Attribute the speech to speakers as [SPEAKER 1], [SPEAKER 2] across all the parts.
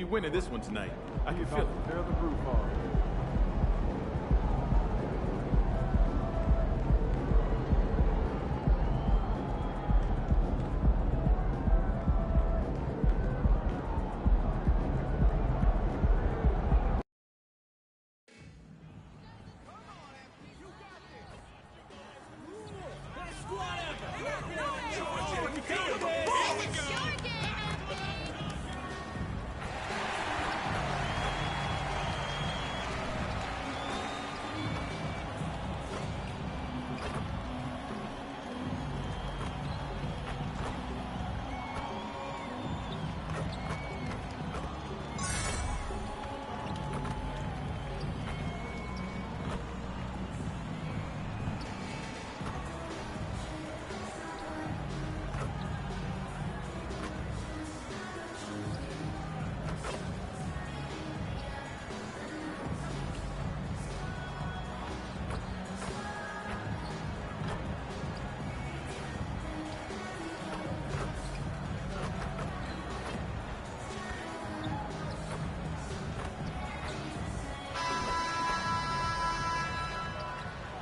[SPEAKER 1] We winning this one tonight. I can feel it.
[SPEAKER 2] Tear the roof off.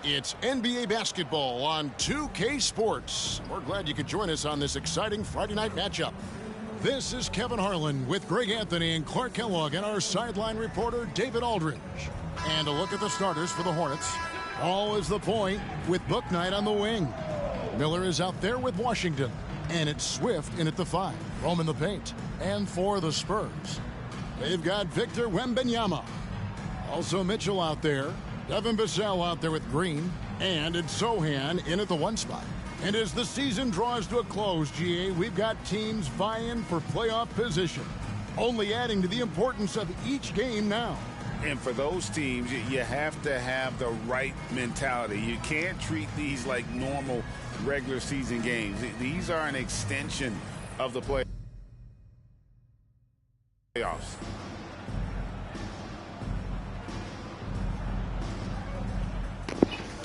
[SPEAKER 3] It's NBA basketball on 2K Sports. We're glad you could join us on this exciting Friday night matchup. This is Kevin Harlan with Greg Anthony and Clark Kellogg and our sideline reporter David Aldridge. And a look at the starters for the Hornets. Ball is the point with Bouknight on the wing. Miller is out there with Washington. And it's Swift in at the 5. Rome in the paint. And for the Spurs, they've got Victor Wembanyama. Also Mitchell out there. Devin Vassell out there with Green. And it's Sohan in at the 1 spot. And as the season draws to a close, GA, we've got teams vying for playoff position. Only adding to the importance of each game now.
[SPEAKER 4] And for those teams, you have to have the right mentality. You can't treat these like normal regular season games. These are an extension of the playoffs.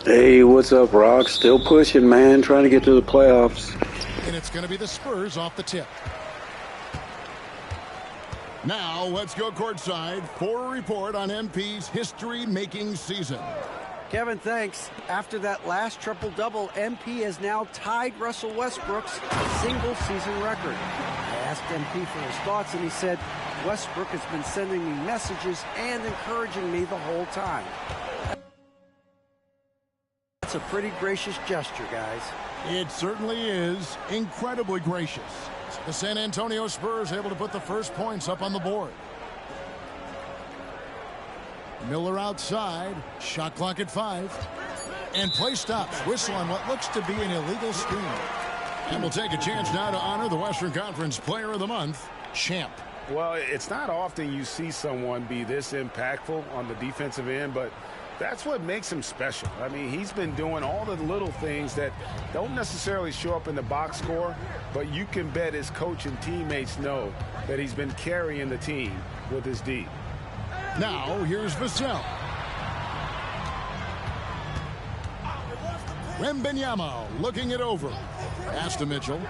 [SPEAKER 5] Hey, what's up, Rock? Still pushing, man. Trying to get to the playoffs.
[SPEAKER 3] And it's going to be the Spurs off the tip. Now, let's go courtside for a report on MP's history-making season.
[SPEAKER 6] Kevin, thanks. After that last triple-double, MP has now tied Russell Westbrook's single-season record. I asked MP for his thoughts, and he said, Westbrook has been sending me messages and encouraging me the whole time. That's a pretty gracious gesture, guys.
[SPEAKER 3] It certainly is incredibly gracious. The San Antonio Spurs able to put the first points up on the board. Miller outside. Shot clock at 5. And play stops. Whistle on what looks to be an illegal screen. And we'll take a chance now to honor the Western Conference Player of the Month, Champ.
[SPEAKER 4] Well, it's not often you see someone be this impactful on the defensive end, but that's what makes him special. I mean, he's been doing all the little things that don't necessarily show up in the box score, but you can bet his coach and teammates know that he's been carrying the team with his D.
[SPEAKER 3] Now, here's Vassell. Wembanyama looking it over. Pass to Mitchell.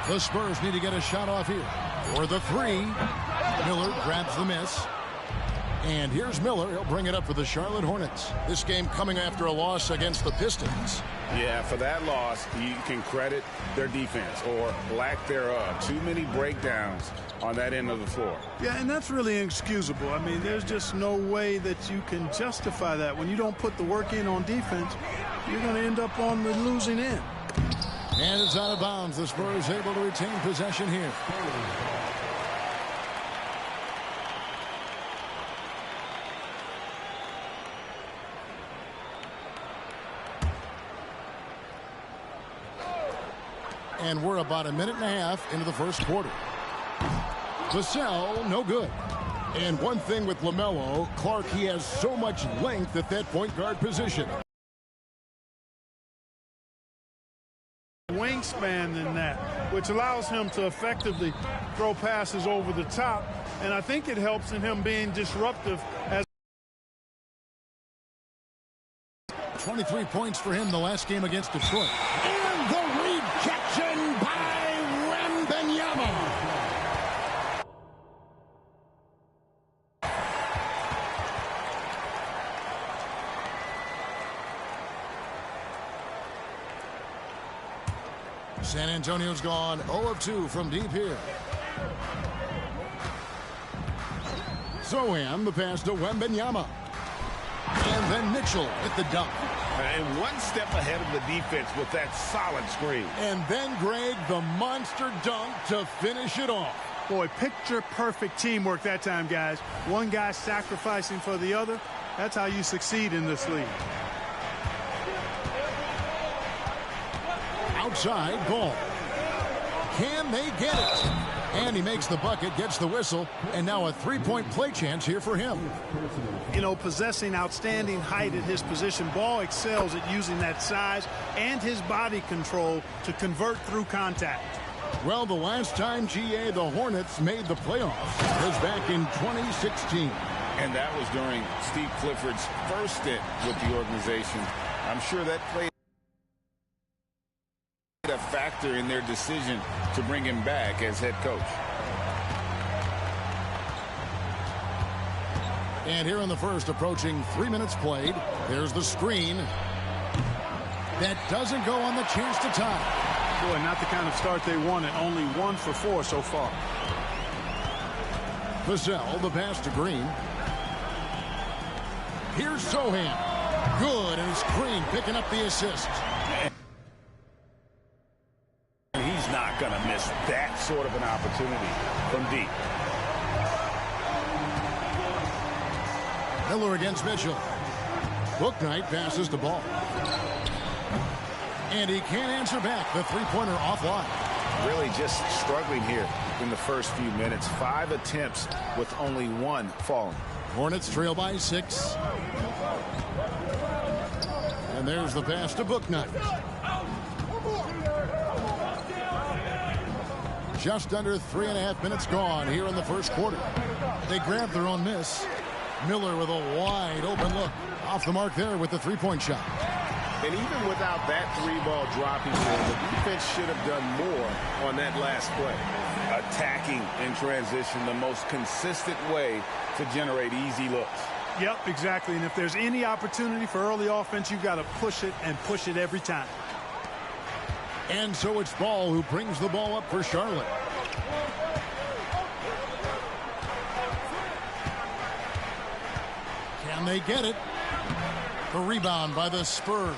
[SPEAKER 3] The Spurs need to get a shot off here. For the 3. Miller grabs the miss. And here's Miller. He'll bring it up for the Charlotte Hornets. This game coming after a loss against the Pistons.
[SPEAKER 4] Yeah, for that loss, you can credit their defense or lack thereof. Too many breakdowns on that end of the floor.
[SPEAKER 2] Yeah, and that's really inexcusable. I mean, there's just no way that you can justify that. When you don't put the work in on defense, you're going to end up on the losing end.
[SPEAKER 3] And it's out of bounds. The Spurs able to retain possession here. And we're about a minute and a half into the first quarter. Vassell, no good. And one thing with LaMelo, Clark, he has so much length at that point guard position.
[SPEAKER 2] Wingspan than that, which allows him to effectively throw passes over the top. And I think it helps in him being disruptive as
[SPEAKER 3] 23 points for him the last game against Detroit. And the rejection by Wembanyama. San Antonio's gone 0 of 2 from deep here. Soham, the pass to Wembanyama. And then Mitchell with the dunk.
[SPEAKER 4] And one step ahead of the defense with that solid screen.
[SPEAKER 3] And then, Greg, the monster dunk to finish it off.
[SPEAKER 2] Boy, picture-perfect teamwork that time, guys. One guy sacrificing for the other. That's how you succeed in this league.
[SPEAKER 3] Outside ball. Can they get it? And he makes the bucket, gets the whistle, and now a three-point play chance here for him.
[SPEAKER 2] You know, possessing outstanding height at his position, Ball excels at using that size and his body control to convert through contact.
[SPEAKER 3] Well, the last time, GA, the Hornets made the playoffs was back in 2016.
[SPEAKER 4] And that was during Steve Clifford's first stint with the organization. I'm sure that played a factor in their decision to bring him back as head coach.
[SPEAKER 3] And here in the first, approaching 3 minutes played, there's the screen. That doesn't go on the chance to tie.
[SPEAKER 2] Boy, not the kind of start they wanted. Only 1 for 4 so far.
[SPEAKER 3] Vassell, the pass to Green. Here's Soham. Good, and it's Green picking up the assist.
[SPEAKER 4] He's not going to miss that sort of an opportunity from deep.
[SPEAKER 3] Miller against Mitchell. Bouknight passes the ball. And he can't answer back. The three-pointer offline.
[SPEAKER 4] Really just struggling here in the first few minutes. 5 attempts with only 1 falling.
[SPEAKER 3] Hornets trail by 6. And there's the pass to Bouknight. Just under 3.5 minutes gone here in the first quarter. They grab their own miss. Miller with a wide open look. Off the mark there with the three-point shot.
[SPEAKER 4] And even without that 3-ball dropping there, the defense should have done more on that last play. Attacking in transition, the most consistent way to generate easy looks.
[SPEAKER 2] Yep, exactly. And if there's any opportunity for early offense, you've got to push it and push it every time.
[SPEAKER 3] And so it's Ball who brings the ball up for Charlotte. Can they get it? The rebound by the Spurs.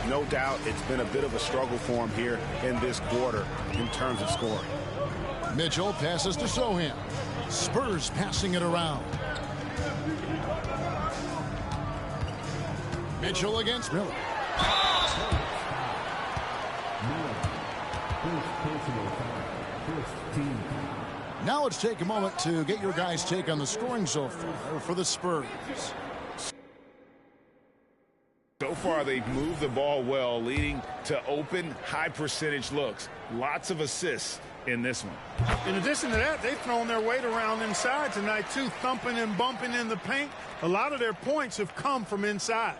[SPEAKER 4] No doubt it's been a bit of a struggle for him here in this quarter in terms of scoring.
[SPEAKER 3] Mitchell passes to Soham. Spurs passing it around. Mitchell against Miller. Now let's take a moment to get your guys' take on the scoring so far for the Spurs.
[SPEAKER 4] So far, they've moved the ball well, leading to open, high-percentage looks. Lots of assists in this one.
[SPEAKER 2] In addition to that, they've thrown their weight around inside tonight, too, thumping and bumping in the paint. A lot of their points have come from inside.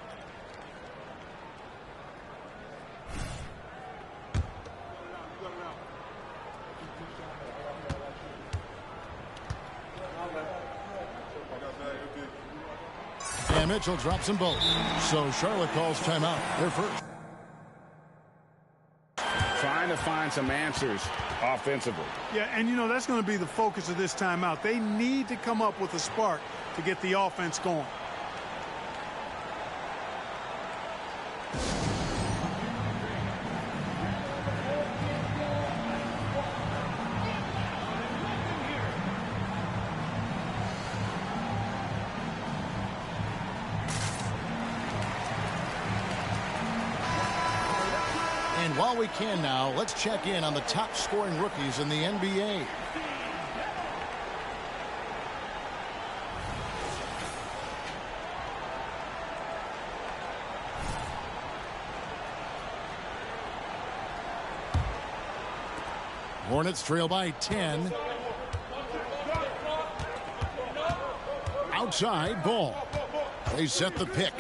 [SPEAKER 3] And Mitchell drops them both. So Charlotte calls timeout. They're first.
[SPEAKER 4] Trying to find some answers offensively.
[SPEAKER 2] Yeah, and you know, that's going to be the focus of this timeout. They need to come up with a spark to get the offense going.
[SPEAKER 3] And while we can now, let's check in on the top scoring rookies in the NBA. Hornets trail by 10. Outside Ball. They set the pick.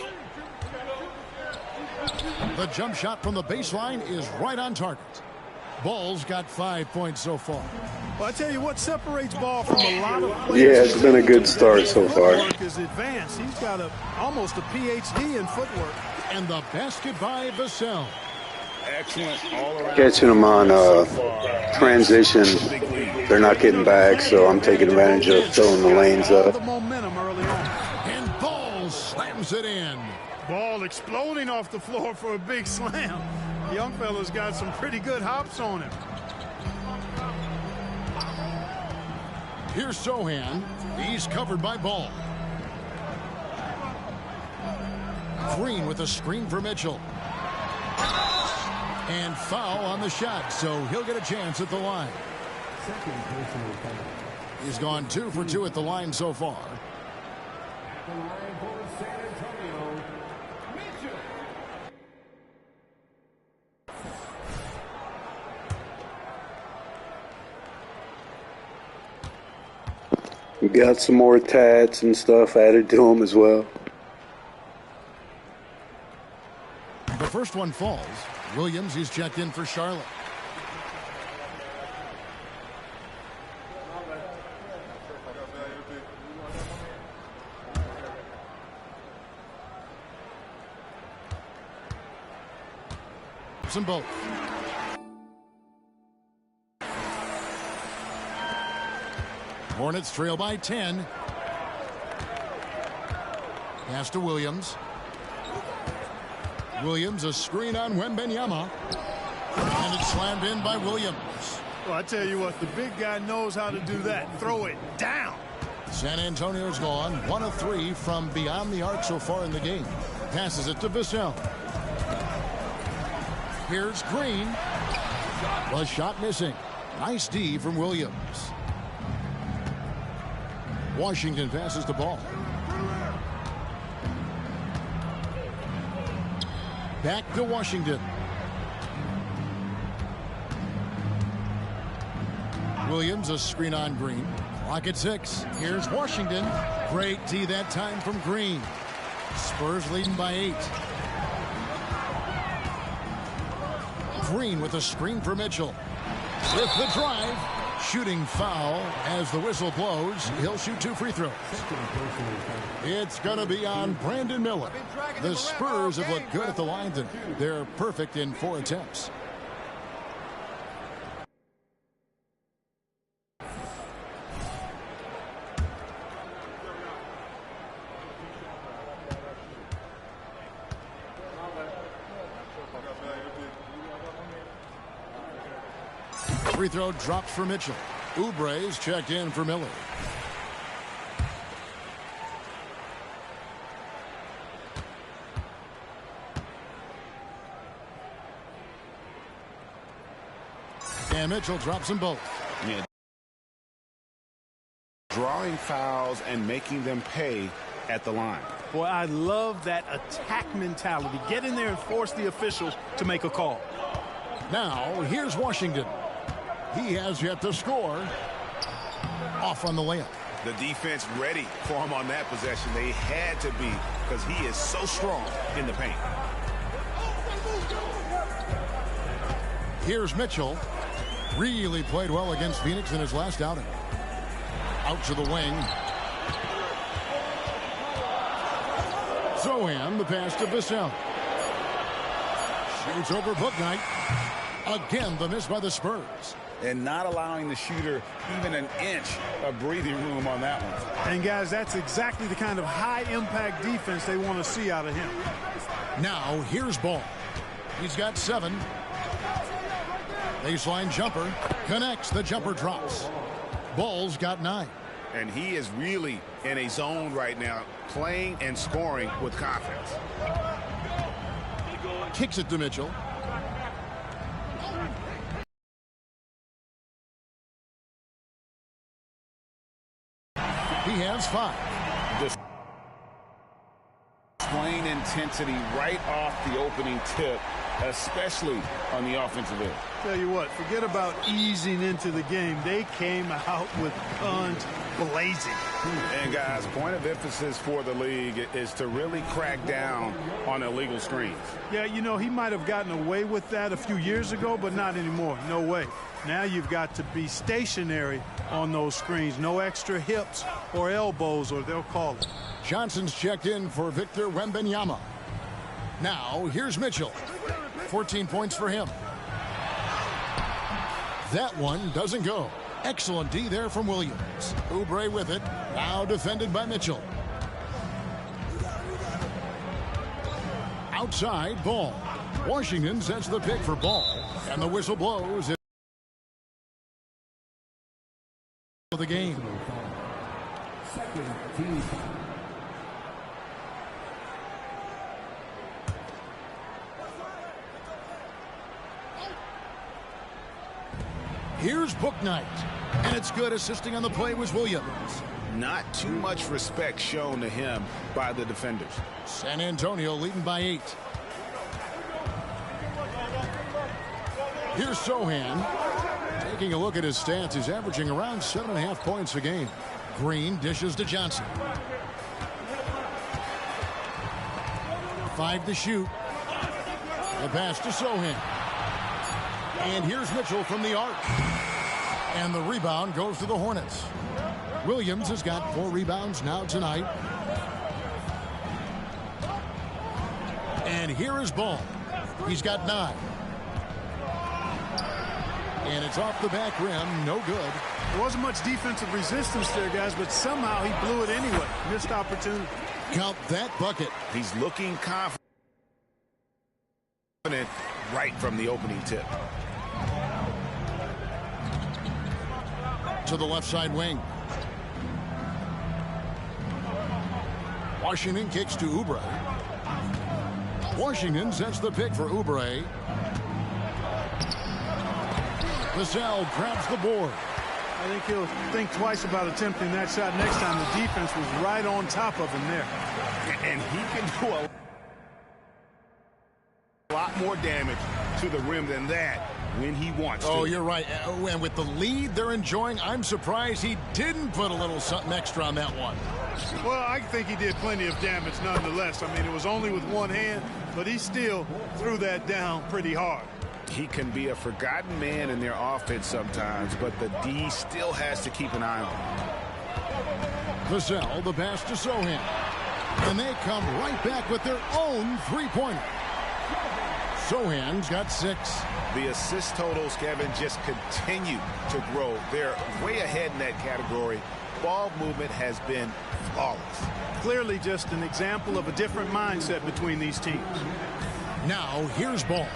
[SPEAKER 3] The jump shot from the baseline is right on target. Ball's got 5 points so far.
[SPEAKER 2] Well, I tell you what separates Ball from a lot of players.
[SPEAKER 5] Yeah, it's been a good start so far.
[SPEAKER 2] Footwork is advanced. He's got almost a PhD in footwork.
[SPEAKER 3] And the basket by Vassell.
[SPEAKER 4] excellent all-around.
[SPEAKER 5] Catching them on transition. They're not getting back, so I'm taking advantage of filling the lanes up.
[SPEAKER 2] The momentum early on.
[SPEAKER 3] And Ball slams it in.
[SPEAKER 2] Ball exploding off the floor for a big slam. Young fella's got some pretty good hops on him.
[SPEAKER 3] Here's Sohan. He's covered by Ball. Green with a screen for Mitchell. And foul on the shot, so he'll get a chance at the line. He's gone 2 for 2 at the line so far.
[SPEAKER 5] We got some more tats and stuff added to them as well.
[SPEAKER 3] The first one falls. Williams, he's checked in for Charlotte. Some both. Hornets trail by 10. Pass to Williams. Williams, a screen on Wembanyama. And it's slammed in by Williams.
[SPEAKER 2] Well, I tell you what, the big guy knows how to do that. Throw it down.
[SPEAKER 3] San Antonio's gone 1 of 3 from beyond the arc so far in the game. Passes it to Vassell. Here's Green. Was shot missing. Nice D from Williams. Washington passes the ball. Back to Washington. Williams, a screen on Green. Clock at 6. Here's Washington. Great D that time from Green. Spurs leading by 8. Green with a screen for Mitchell. With the drive. Shooting foul as the whistle blows. He'll shoot 2 free throws. It's going to be on Brandon Miller. The Spurs have looked good at the line. They're perfect in 4 attempts. Free throw dropped for Mitchell. Oubre's checked in for Miller. And Mitchell drops them both.
[SPEAKER 4] Yeah. Drawing fouls and making them pay at the line.
[SPEAKER 2] Boy, I love that attack mentality. Get in there and force the officials to make a call.
[SPEAKER 3] Now, here's Washington. He has yet to score. Off on the layup.
[SPEAKER 7] The defense ready for him on that possession. They had to be because he is so strong in the paint.
[SPEAKER 3] Here's Mitchell. Really played well against Phoenix in his last outing. Out to the wing. Sohan, the pass to Vassell. Shoots over Bouknight. Again, the miss by the Spurs.
[SPEAKER 4] And not allowing the shooter even an inch of breathing room on that one.
[SPEAKER 2] And, guys, that's exactly the kind of high-impact defense they want to see out of him.
[SPEAKER 3] Now, here's Ball. He's got 7. Baseline jumper. Connects. The jumper drops. Ball's got 9.
[SPEAKER 7] And he is really in a zone right now, playing and scoring with confidence.
[SPEAKER 3] Kicks it to Mitchell. He has 5.
[SPEAKER 4] Displaying intensity right off the opening tip, especially on the offensive end.
[SPEAKER 2] Tell you what, forget about easing into the game. They came out with guns blazing.
[SPEAKER 4] And guys, point of emphasis for the league is to really crack down on illegal screens.
[SPEAKER 2] Yeah, you know, he might have gotten away with that a few years ago, but not anymore. No way. Now you've got to be stationary on those screens. No extra hips or elbows, or they'll call it.
[SPEAKER 3] Johnson's checked in for Victor Wembanyama. Now, here's Mitchell. 14 points for him. That one doesn't go. Excellent D there from Williams. Oubre with it. Now defended by Mitchell. Outside, Ball. Washington sets the pick for Ball. And the whistle blows. The game. Here's Bouknight, and it's good. Assisting on the play was Williams.
[SPEAKER 4] Not too much respect shown to him by the defenders.
[SPEAKER 3] San Antonio leading by 8. Here's Sohan. Taking a look at his stats, he's averaging around 7.5 points a game. Green dishes to Johnson. 5 to shoot. The pass to Sohan. And here's Mitchell from the arc. And the rebound goes to the Hornets. Williams has got 4 rebounds now tonight. And here is Ball. He's got 9. And it's off the back rim. No good.
[SPEAKER 2] There wasn't much defensive resistance there, guys, but somehow he blew it anyway. Missed opportunity.
[SPEAKER 3] Count that bucket.
[SPEAKER 4] He's looking confident right from the opening tip.
[SPEAKER 3] To the left side wing. Washington kicks to Oubre. Washington sets the pick for Oubre. Vassell grabs the board.
[SPEAKER 2] I think he'll think twice about attempting that shot next time. The defense was right on top of him there.
[SPEAKER 4] And he can do a lot more damage to the rim than that when he wants to.
[SPEAKER 3] Oh, you're right. And with the lead they're enjoying, I'm surprised he didn't put a little something extra on that one.
[SPEAKER 2] Well, I think he did plenty of damage nonetheless. I mean, it was only with one hand, but he still threw that down pretty hard.
[SPEAKER 4] He can be a forgotten man in their offense sometimes, but the D still has to keep an eye on him.
[SPEAKER 3] Vassell, the pass to Sohan. And they come right back with their own three-pointer. Sohan's got 6.
[SPEAKER 4] The assist totals, Kevin, just continue to grow. They're way ahead in that category. Ball movement has been flawless.
[SPEAKER 2] Clearly just an example of a different mindset between these teams.
[SPEAKER 3] Now, here's Ball.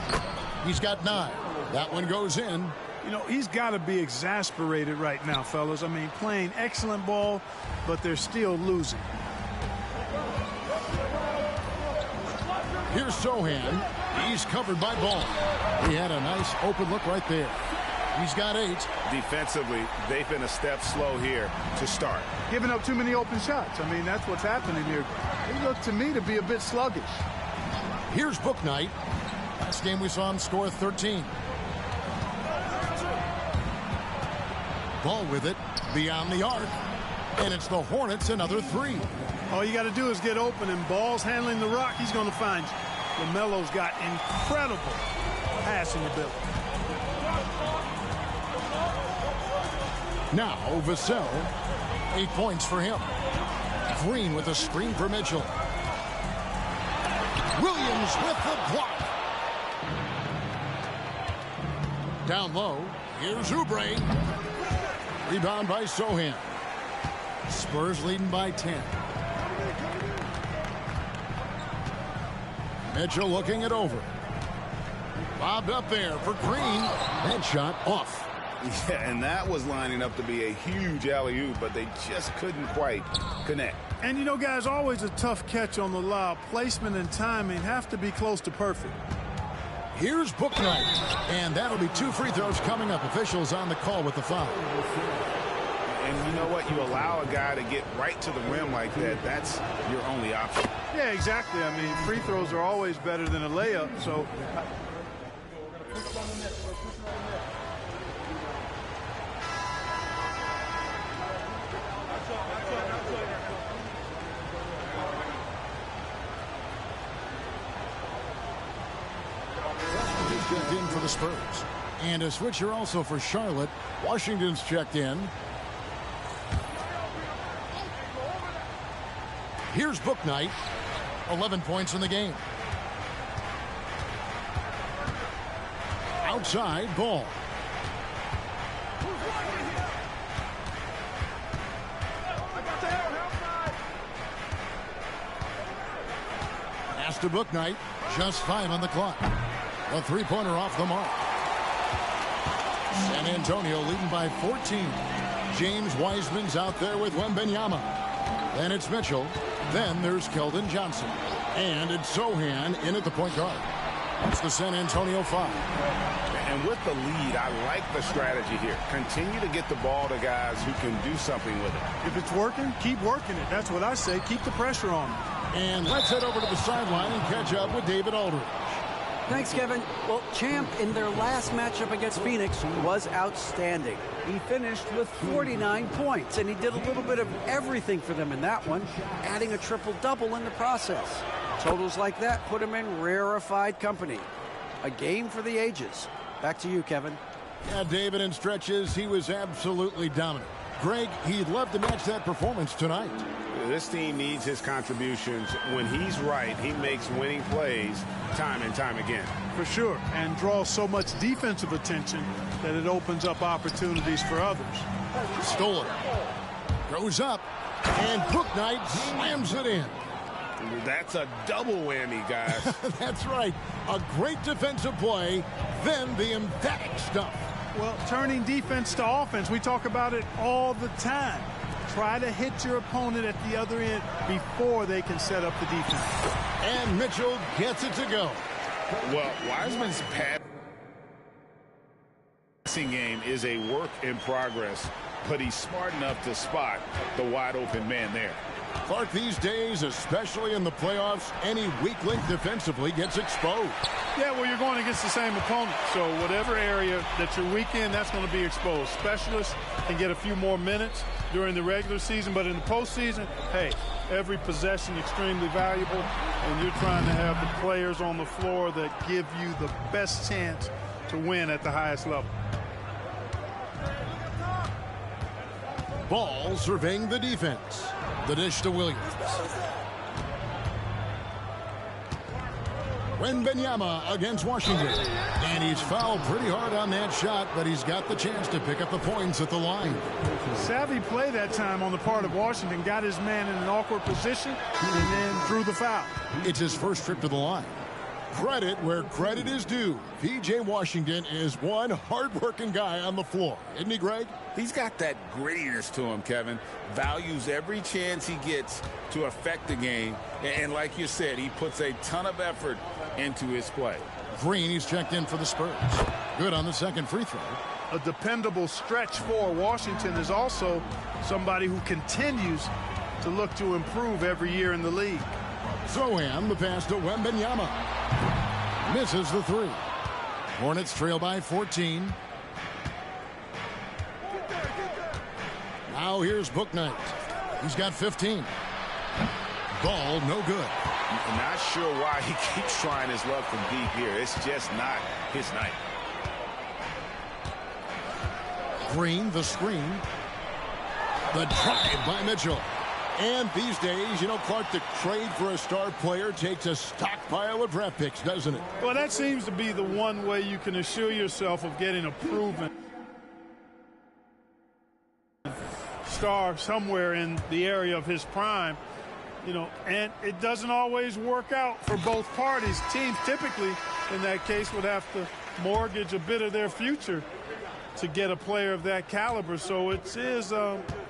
[SPEAKER 3] He's got 9. That one goes in.
[SPEAKER 2] You know, he's got to be exasperated right now, fellas. I mean, playing excellent ball, but they're still losing.
[SPEAKER 3] Here's Sohan. He's covered by Ball. He had a nice open look right there. He's got 8.
[SPEAKER 4] Defensively, they've been a step slow here to start.
[SPEAKER 2] Giving up too many open shots. I mean, that's what's happening here. They look to me to be a bit sluggish.
[SPEAKER 3] Here's Bouknight. Last game we saw him score 13. Ball with it beyond the arc. And it's the Hornets another 3.
[SPEAKER 2] All you got to do is get open, and Ball's handling the rock. He's going to find you. LaMelo's got incredible passing ability.
[SPEAKER 3] Now Vassell, 8 points for him. Green with a screen for Mitchell. Williams with the block. Down low, here's Oubre. Rebound by Sohan. Spurs leading by 10. Mitchell looking it over. Bobbed up there for Green. That shot off.
[SPEAKER 4] Yeah, and that was lining up to be a huge alley-oop, but they just couldn't quite connect.
[SPEAKER 2] And, you know, guys, always a tough catch on the lob. Placement and timing have to be close to perfect.
[SPEAKER 3] Here's Bouknight. And that'll be 2 free throws coming up. Officials on the call with the foul.
[SPEAKER 4] And you know what? You allow a guy to get right to the rim like that. That's your only option.
[SPEAKER 2] Yeah, exactly. I mean, free throws are always better than a layup, so...
[SPEAKER 3] Checked in for the Spurs. And a switcher also for Charlotte. Washington's checked in. Here's Bouknight. 11 points in the game. outside ball. Pass to Booknight. Just 5 on the clock. A three-pointer off the mark. San Antonio leading by 14. James Wiseman's out there with Wembanyama. Then it's Mitchell. Then there's Keldon Johnson. And it's Sohan in at the point guard. That's the San Antonio 5.
[SPEAKER 4] And with the lead, I like the strategy here. Continue to get the ball to guys who can do something with it.
[SPEAKER 2] If it's working, keep working it. That's what I say. Keep the pressure on them.
[SPEAKER 3] And let's head over to the sideline and catch up with David Aldridge.
[SPEAKER 6] Thanks, Kevin. Well, Champ in their last matchup against Phoenix was outstanding. He finished with 49 points, and he did a little bit of everything for them in that one, adding a triple-double in the process. Totals like that put him in rarefied company. A game for the ages. Back to you, Kevin.
[SPEAKER 3] Yeah, David, in stretches, he was absolutely dominant. Greg, he'd love to match that performance tonight.
[SPEAKER 4] This team needs his contributions. When he's right, he makes winning plays time and time again.
[SPEAKER 2] For sure, and draws so much defensive attention that it opens up opportunities for others.
[SPEAKER 3] Stolen. Goes up, and Booknight slams it in.
[SPEAKER 4] That's a double whammy, guys.
[SPEAKER 3] That's right. A great defensive play, then the emphatic stuff.
[SPEAKER 2] Well, turning defense to offense, we talk about it all the time. Try to hit your opponent at the other end before they can set up the defense.
[SPEAKER 3] And Mitchell gets it to go.
[SPEAKER 4] Well, Wiseman's passing game is a work in progress, but he's smart enough to spot the wide open man there.
[SPEAKER 3] Clark, these days, especially in the playoffs, any weak link defensively gets exposed.
[SPEAKER 2] Yeah, well, you're going against the same opponent. So whatever area that you're weak in, that's going to be exposed. Specialists can get a few more minutes during the regular season, but in the postseason, hey, every possession extremely valuable, and you're trying to have the players on the floor that give you the best chance to win at the highest level.
[SPEAKER 3] Ball surveying the defense. The dish to Williams. Wembanyama against Washington. And he's fouled pretty hard on that shot, but he's got the chance to pick up the points at the line.
[SPEAKER 2] Savvy play that time on the part of Washington. Got his man in an awkward position and then drew the foul.
[SPEAKER 3] It's his first trip to the line. Credit where credit is due. P.J. Washington is one hard-working guy on the floor. Isn't he, Greg?
[SPEAKER 7] He's got that grittiness to him, Kevin. Values every chance he gets to affect the game. And like you said, he puts a ton of effort into his play.
[SPEAKER 3] Green, he's checked in for the Spurs. Good on the second free throw.
[SPEAKER 2] A dependable stretch for Washington is also somebody who continues to look to improve every year in the league.
[SPEAKER 3] Sohan, the pass to Wembanyama. Misses the three. Hornets trail by 14. Now here's Booknight. He's got 15. Ball no good.
[SPEAKER 4] I'm not sure why he keeps trying his luck from deep here. It's just not his night.
[SPEAKER 3] Green, the screen. The drive by Mitchell. And these days, you know, Clark, the trade for a star player takes a stockpile of draft picks, doesn't it?
[SPEAKER 2] Well, that seems to be the one way you can assure yourself of getting a proven star somewhere in the area of his prime. You know, and it doesn't always work out for both parties. Teams typically, in that case, would have to mortgage a bit of their future to get a player of that caliber. So it is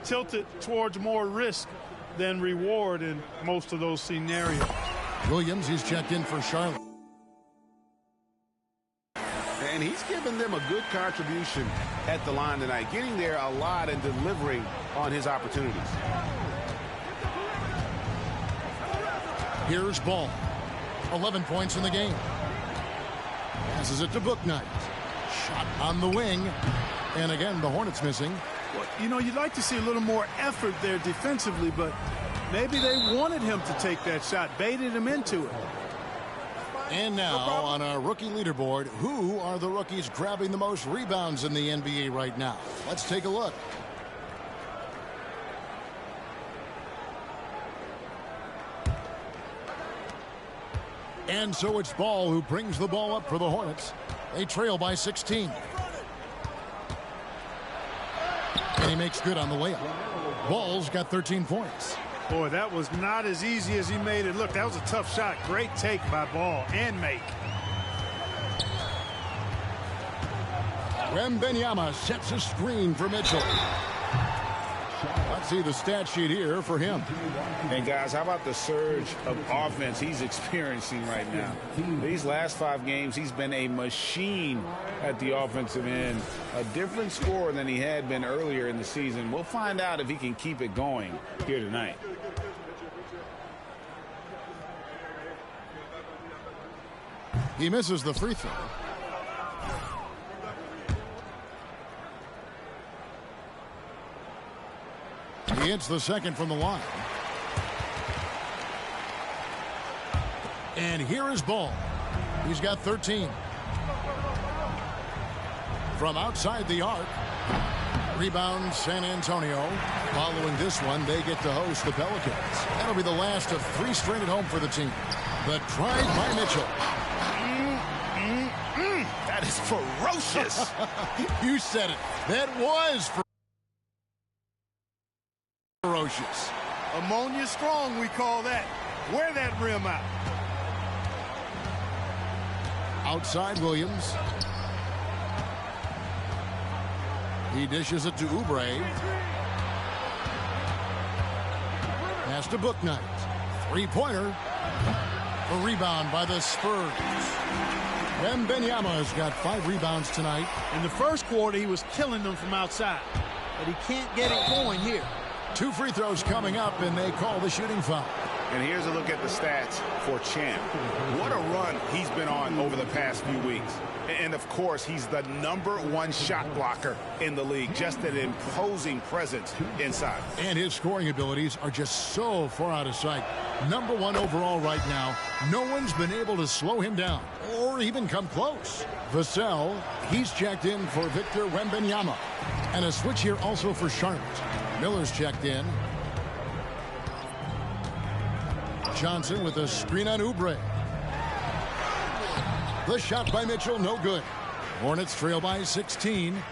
[SPEAKER 2] tilted towards more risk than reward in most of those scenarios.
[SPEAKER 3] Williams, he's checked in for Charlotte.
[SPEAKER 4] And he's given them a good contribution at the line tonight, getting there a lot and delivering on his opportunities.
[SPEAKER 3] Here's Ball. 11 points in the game. Passes it to Booknight. Shot on the wing. And again, the Hornets missing.
[SPEAKER 2] Well, you know, you'd like to see a little more effort there defensively, but maybe they wanted him to take that shot, baited him into it.
[SPEAKER 3] And now on our rookie leaderboard, who are the rookies grabbing the most rebounds in the NBA right now? Let's take a look. And so it's Ball who brings the ball up for the Hornets. They trail by 16. And he makes good on the layup. Ball's got 13 points.
[SPEAKER 2] Boy, that was not as easy as he made it look. That was a tough shot. Great take by Ball and make.
[SPEAKER 3] Wembanyama sets a screen for Mitchell. Let's see the stat sheet here for him.
[SPEAKER 4] And guys, how about the surge of offense he's experiencing right now? These last 5 games, he's been a machine at the offensive end. A different scorer than he had been earlier in the season. We'll find out if he can keep it going here tonight.
[SPEAKER 3] He misses the free throw. He hits the second from the line. And here is Ball. He's got 13. From outside the arc. Rebound San Antonio. Following this one, they get to host the Pelicans. That'll be the last of 3 straight at home for the team. The try by Mitchell.
[SPEAKER 4] That is ferocious.
[SPEAKER 3] You said it. That was ferocious.
[SPEAKER 2] Ammonia strong, we call that. Wear that rim out.
[SPEAKER 3] Outside Williams. He dishes it to Oubre. Pass to Bouknight. 3-pointer. A rebound by the Spurs. Wembanyama's got 5 rebounds tonight.
[SPEAKER 2] In the first quarter, he was killing them from outside. But he can't get it going here.
[SPEAKER 3] 2 free throws coming up, and they call the shooting foul.
[SPEAKER 4] And here's a look at the stats for Champ. What a run he's been on over the past few weeks. And, of course, he's the #1 shot blocker in the league. Just an imposing presence inside.
[SPEAKER 3] And his scoring abilities are just so far out of sight. #1 overall right now. No one's been able to slow him down or even come close. Vassell, he's checked in for Victor Wembanyama. And a switch here also for Charlotte. Miller's checked in. Johnson with a screen on Oubre. The shot by Mitchell, no good. Hornets trail by 16.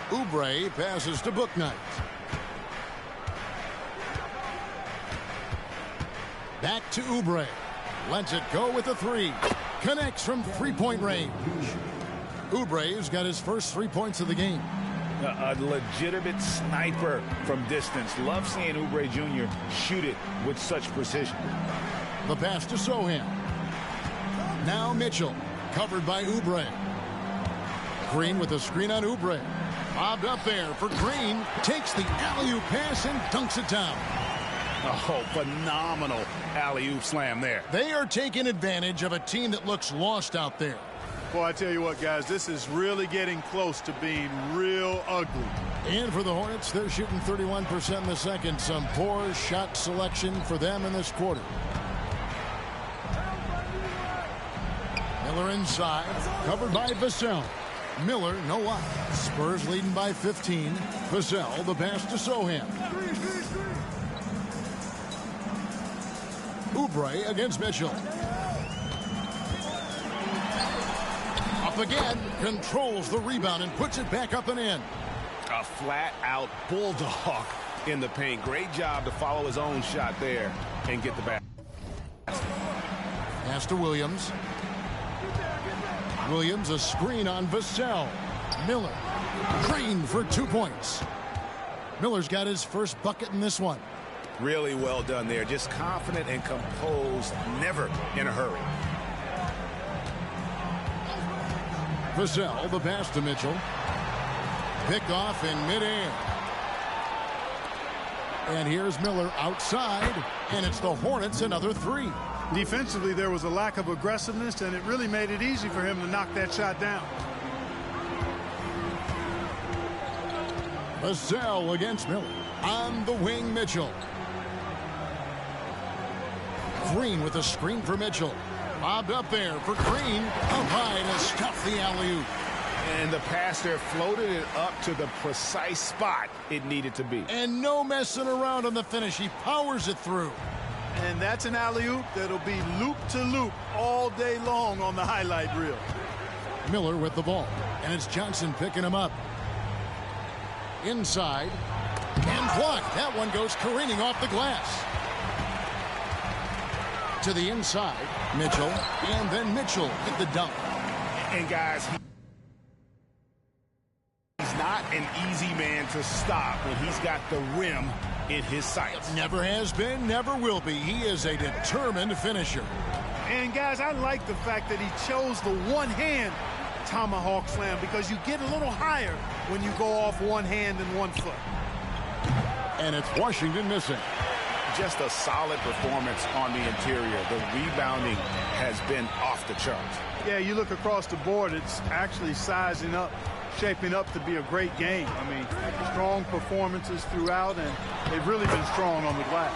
[SPEAKER 3] Oubre passes to Bouknight. Back to Oubre. Lets it go with a 3. Connects from 3-point range. Oubre's got his first 3 points of the game.
[SPEAKER 4] A legitimate sniper from distance. Love seeing Oubre Jr. shoot it with such precision.
[SPEAKER 3] The pass to Sohan. Now Mitchell, covered by Oubre. Green with a screen on Oubre. Bobbed up there for Green. Takes the alley-oop pass and dunks it down.
[SPEAKER 4] Oh, phenomenal alley-oop slam there.
[SPEAKER 3] They are taking advantage of a team that looks lost out there.
[SPEAKER 2] Boy, I tell you what, guys, this is really getting close to being real ugly.
[SPEAKER 3] And for the Hornets, they're shooting 31% in the second. Some poor shot selection for them in this quarter. Miller inside, covered by Vassell. Miller, no luck. Spurs leading by 15. Vassell, the pass to Sohan. Oubre against Mitchell. Up again, controls the rebound and puts it back up and in.
[SPEAKER 4] A flat-out bulldog in the paint. Great job to follow his own shot there and get the back.
[SPEAKER 3] Pass to Williams. Williams, a screen on Vassell. Miller, Green for 2 points. Miller's got his first bucket in this one.
[SPEAKER 4] Really well done there. Just confident and composed, never in a hurry.
[SPEAKER 3] Vassell, the pass to Mitchell. Picked off in midair. And here's Miller outside, and it's the Hornets another 3.
[SPEAKER 2] Defensively, there was a lack of aggressiveness, and it really made it easy for him to knock that shot down.
[SPEAKER 3] Vassell against Miller. On the wing, Mitchell. Green with a screen for Mitchell. Bobbed up there for Green. Up high to stuff the alley-oop.
[SPEAKER 4] And the pass there floated it up to the precise spot it needed to be.
[SPEAKER 3] And no messing around on the finish. He powers it through.
[SPEAKER 2] And that's an alley-oop that'll be loop to loop all day long on the highlight reel.
[SPEAKER 3] Miller with the ball. And it's Johnson picking him up. Inside. And blocked. That one goes careening off the glass. To the inside. Mitchell. And then Mitchell hit the dunk.
[SPEAKER 4] And guys, he's not an easy man to stop when he's got the rim in his sights.
[SPEAKER 3] Never has been, never will be. He is a determined finisher.
[SPEAKER 2] And guys, I like the fact that he chose the one-hand tomahawk slam because you get a little higher when you go off one hand and 1 foot.
[SPEAKER 3] And it's Washington missing.
[SPEAKER 4] Just a solid performance on the interior. The rebounding has been off the charts.
[SPEAKER 2] Yeah, you look across the board, it's actually sizing up, shaping up to be a great game. I mean, strong performances throughout, and they've really been strong on the glass.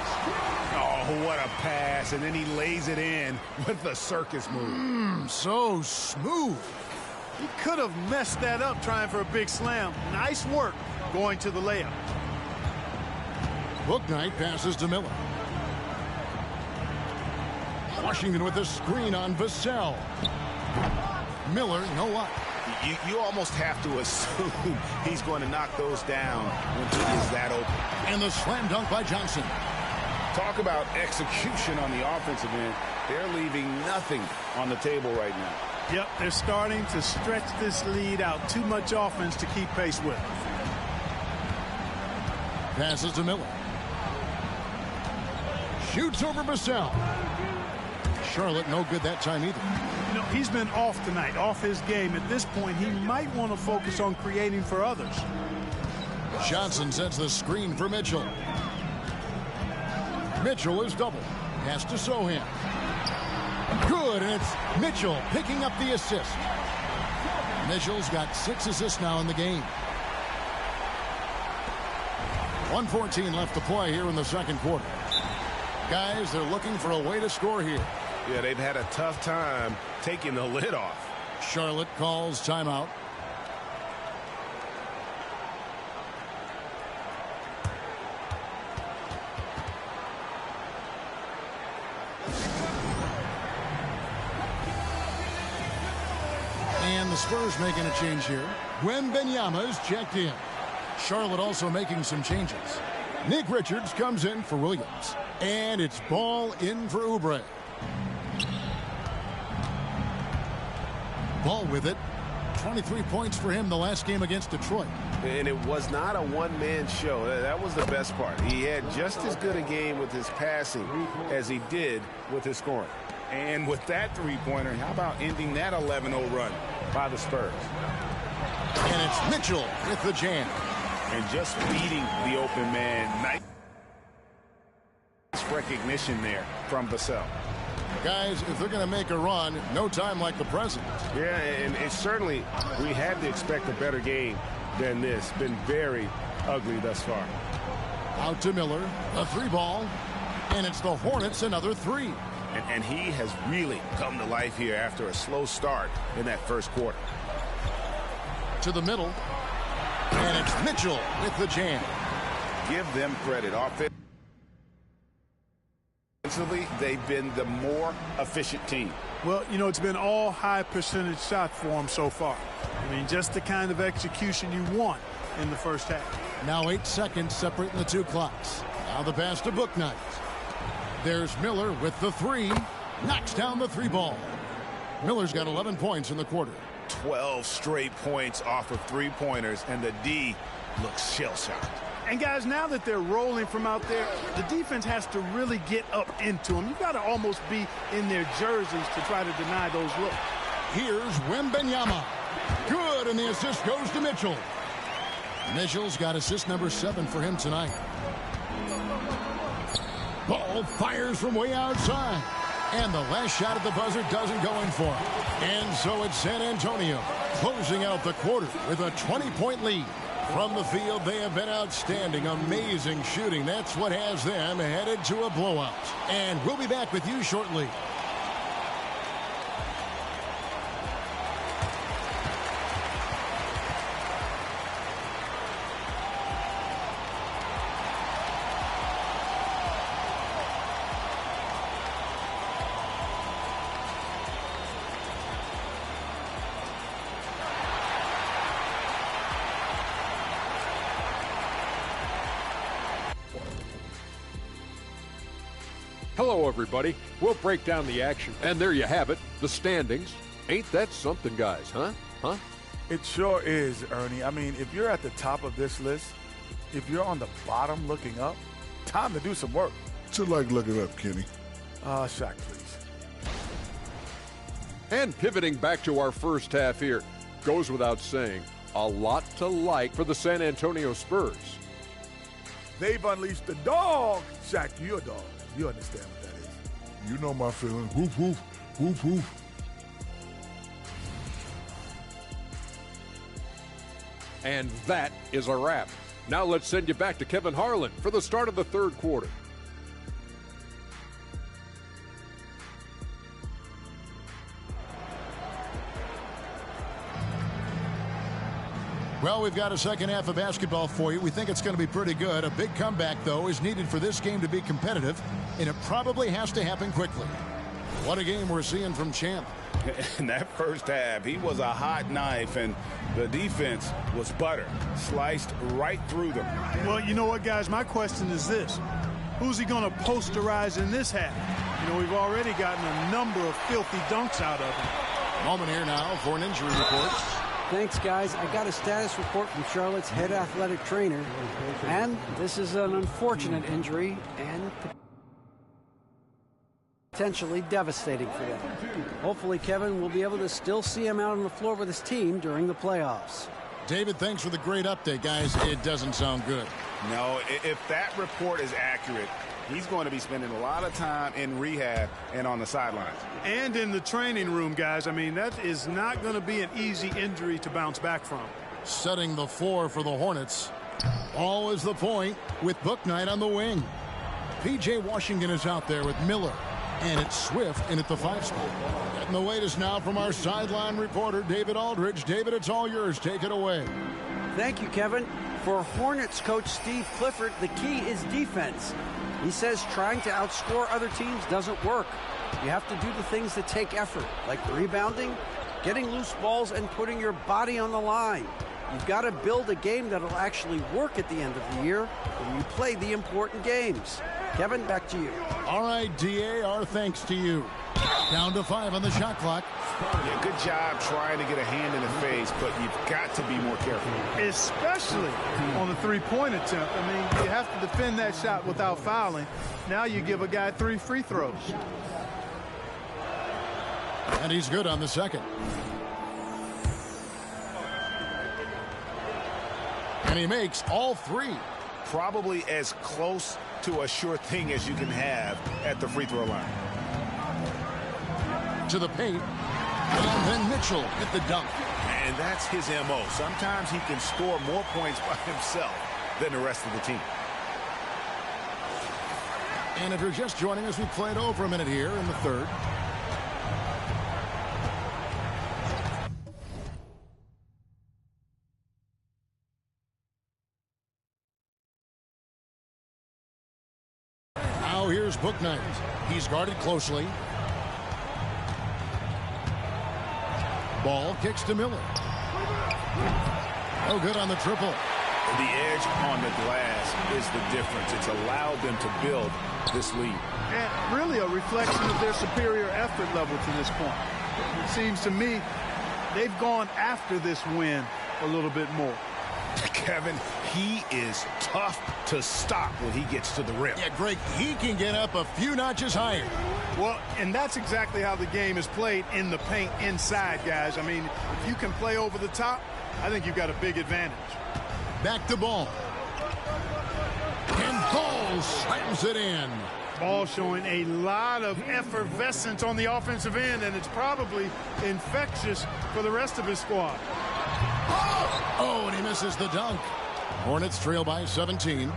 [SPEAKER 4] Oh, what a pass, and then he lays it in with the circus move.
[SPEAKER 3] So smooth.
[SPEAKER 2] He could have messed that up trying for a big slam. Nice work going to the layup.
[SPEAKER 3] Bouknight passes to Miller. Washington with a screen on Vassell. Miller, you know what?
[SPEAKER 4] You almost have to assume he's going to knock those down when he is that open.
[SPEAKER 3] And the slam dunk by Johnson.
[SPEAKER 4] Talk about execution on the offensive end. They're leaving nothing on the table right now.
[SPEAKER 2] Yep, they're starting to stretch this lead out. Too much offense to keep pace with.
[SPEAKER 3] Passes to Miller. Shoots over Vassell. Charlotte no good that time either.
[SPEAKER 2] You know, he's been off tonight, off his game. At this point, he might want to focus on creating for others.
[SPEAKER 3] Johnson sets the screen for Mitchell. Mitchell is double. Has to Sohan. Good, and it's Mitchell picking up the assist. Mitchell's got 6 assists now in the game. 1:14 left to play here in the second quarter. Guys, they're looking for a way to score here.
[SPEAKER 4] Yeah, they've had a tough time taking the lid off.
[SPEAKER 3] Charlotte calls timeout. And the Spurs making a change here. Wembanyama is checked in. Charlotte also making some changes. Nick Richards comes in for Williams. And it's ball in for Oubre. Ball with it. 23 points for him the last game against Detroit.
[SPEAKER 4] And it was not a one-man show. That was the best part. He had just as good a game with his passing as he did with his scoring. And with that three-pointer, how about ending that 11-0 run by the Spurs?
[SPEAKER 3] And it's Mitchell with the jam.
[SPEAKER 4] And just beating the open man. Nice recognition there from Vassell.
[SPEAKER 3] Guys, if they're going to make a run, no time like the present.
[SPEAKER 4] Yeah, and it certainly, we had to expect a better game than this. Been very ugly thus far.
[SPEAKER 3] Out to Miller, a 3-ball, and it's the Hornets another 3.
[SPEAKER 4] And he has really come to life here after a slow start in that first quarter.
[SPEAKER 3] To the middle, and it's Mitchell with the jam.
[SPEAKER 4] Give them credit. Offensively, they've been the more efficient team.
[SPEAKER 2] Well, you know, it's been all high percentage shots for them so far. I mean, just the kind of execution you want in the first half.
[SPEAKER 3] Now 8 seconds separating the two clocks. Now the pass to Bouknight. There's Miller with the 3. Knocks down the 3-ball. Miller's got 11 points in the quarter.
[SPEAKER 4] 12 straight points off of 3-pointers, and the D looks shell-shocked.
[SPEAKER 2] And guys, now that they're rolling from out there, the defense has to really get up into them. You've got to almost be in their jerseys to try to deny those looks.
[SPEAKER 3] Here's Wembanyama. Good, and the assist goes to Mitchell. Mitchell's got assist number 7 for him tonight. Ball fires from way outside. And the last shot at the buzzer doesn't go in for him. And so it's San Antonio closing out the quarter with a 20-point lead. From the field, they have been outstanding, amazing shooting. That's what has them headed to a blowout. And we'll be back with you shortly.
[SPEAKER 8] Hello, everybody. We'll break down the action. And there you have it, the standings. Ain't that something, guys, huh?
[SPEAKER 9] It sure is, Ernie. I mean, if you're at the top of this list, if you're on the bottom looking up, time to do some work.
[SPEAKER 10] What's it like looking up, Kenny?
[SPEAKER 9] Shaq, please.
[SPEAKER 8] And pivoting back to our first half here, goes without saying, a lot to like for the San Antonio Spurs.
[SPEAKER 9] They've unleashed the dog. Shaq, you're a dog. You understand what that is.
[SPEAKER 10] You know my feeling. Woof, woof, woof, woof.
[SPEAKER 8] And that is a wrap. Now let's send you back to Kevin Harlan for the start of the third quarter.
[SPEAKER 3] Well, we've got a second half of basketball for you. We think it's going to be pretty good. A big comeback, though, is needed for this game to be competitive, and it probably has to happen quickly. What a game we're seeing from Champ.
[SPEAKER 4] In that first half, he was a hot knife, and the defense was butter, sliced right through them.
[SPEAKER 2] Well, you know what, guys? My question is this. Who's he going to posterize in this half? You know, we've already gotten a number of filthy dunks out of him.
[SPEAKER 3] Moment here now for an injury report.
[SPEAKER 6] Thanks, guys. I got a status report from Charlotte's head athletic trainer, and this is an unfortunate injury and potentially devastating for them. Hopefully, Kevin will be able to still see him out on the floor with his team during the playoffs.
[SPEAKER 3] David, thanks for the great update, guys. It doesn't sound good.
[SPEAKER 4] No, if that report is accurate, he's going to be spending a lot of time in rehab and on the sidelines.
[SPEAKER 2] And in the training room, guys. I mean, that is not going to be an easy injury to bounce back from.
[SPEAKER 3] Setting the floor for the Hornets. Always the point with Bouknight on the wing. P.J. Washington is out there with Miller. And it's Swift in at the 5 spot. Getting the latest now from our sideline reporter, David Aldridge. David, it's all yours. Take it away.
[SPEAKER 6] Thank you, Kevin. For Hornets coach Steve Clifford, the key is defense. He says trying to outscore other teams doesn't work. You have to do the things that take effort, like rebounding, getting loose balls, and putting your body on the line. You've got to build a game that'll actually work at the end of the year when you play the important games. Kevin, back to you.
[SPEAKER 3] All right, D.A., our thanks to you. Down to 5 on the shot clock.
[SPEAKER 4] Yeah, good job trying to get a hand in the face, but you've got to be more careful.
[SPEAKER 2] Especially on the three-point attempt. I mean, you have to defend that shot without fouling. Now you give a guy 3 free throws.
[SPEAKER 3] And he's good on the second. And he makes all 3.
[SPEAKER 4] Probably as close to a sure thing as you can have at the free throw line.
[SPEAKER 3] To the paint. And then Mitchell hit the dunk.
[SPEAKER 7] And that's his M.O. Sometimes he can score more points by himself than the rest of the team.
[SPEAKER 3] And if you're just joining us, we played over a minute here in the third. Now here's Bouknight. He's guarded closely. Ball kicks to Miller. Oh, good on the triple.
[SPEAKER 4] The edge on the glass is the difference. It's allowed them to build this lead.
[SPEAKER 2] And really a reflection of their superior effort level to this point. It seems to me they've gone after this win a little bit more.
[SPEAKER 4] Kevin, he is tough to stop when he gets to the rim.
[SPEAKER 3] Yeah, Greg, he can get up a few notches higher.
[SPEAKER 2] Well, and that's exactly how the game is played in the paint inside, guys. I mean, if you can play over the top, I think you've got a big advantage.
[SPEAKER 3] Back to Ball. And Ball slams it in.
[SPEAKER 2] Ball showing a lot of effervescence on the offensive end, and it's probably infectious for the rest of his squad.
[SPEAKER 3] Oh, and he misses the dunk. Hornets trail by 17.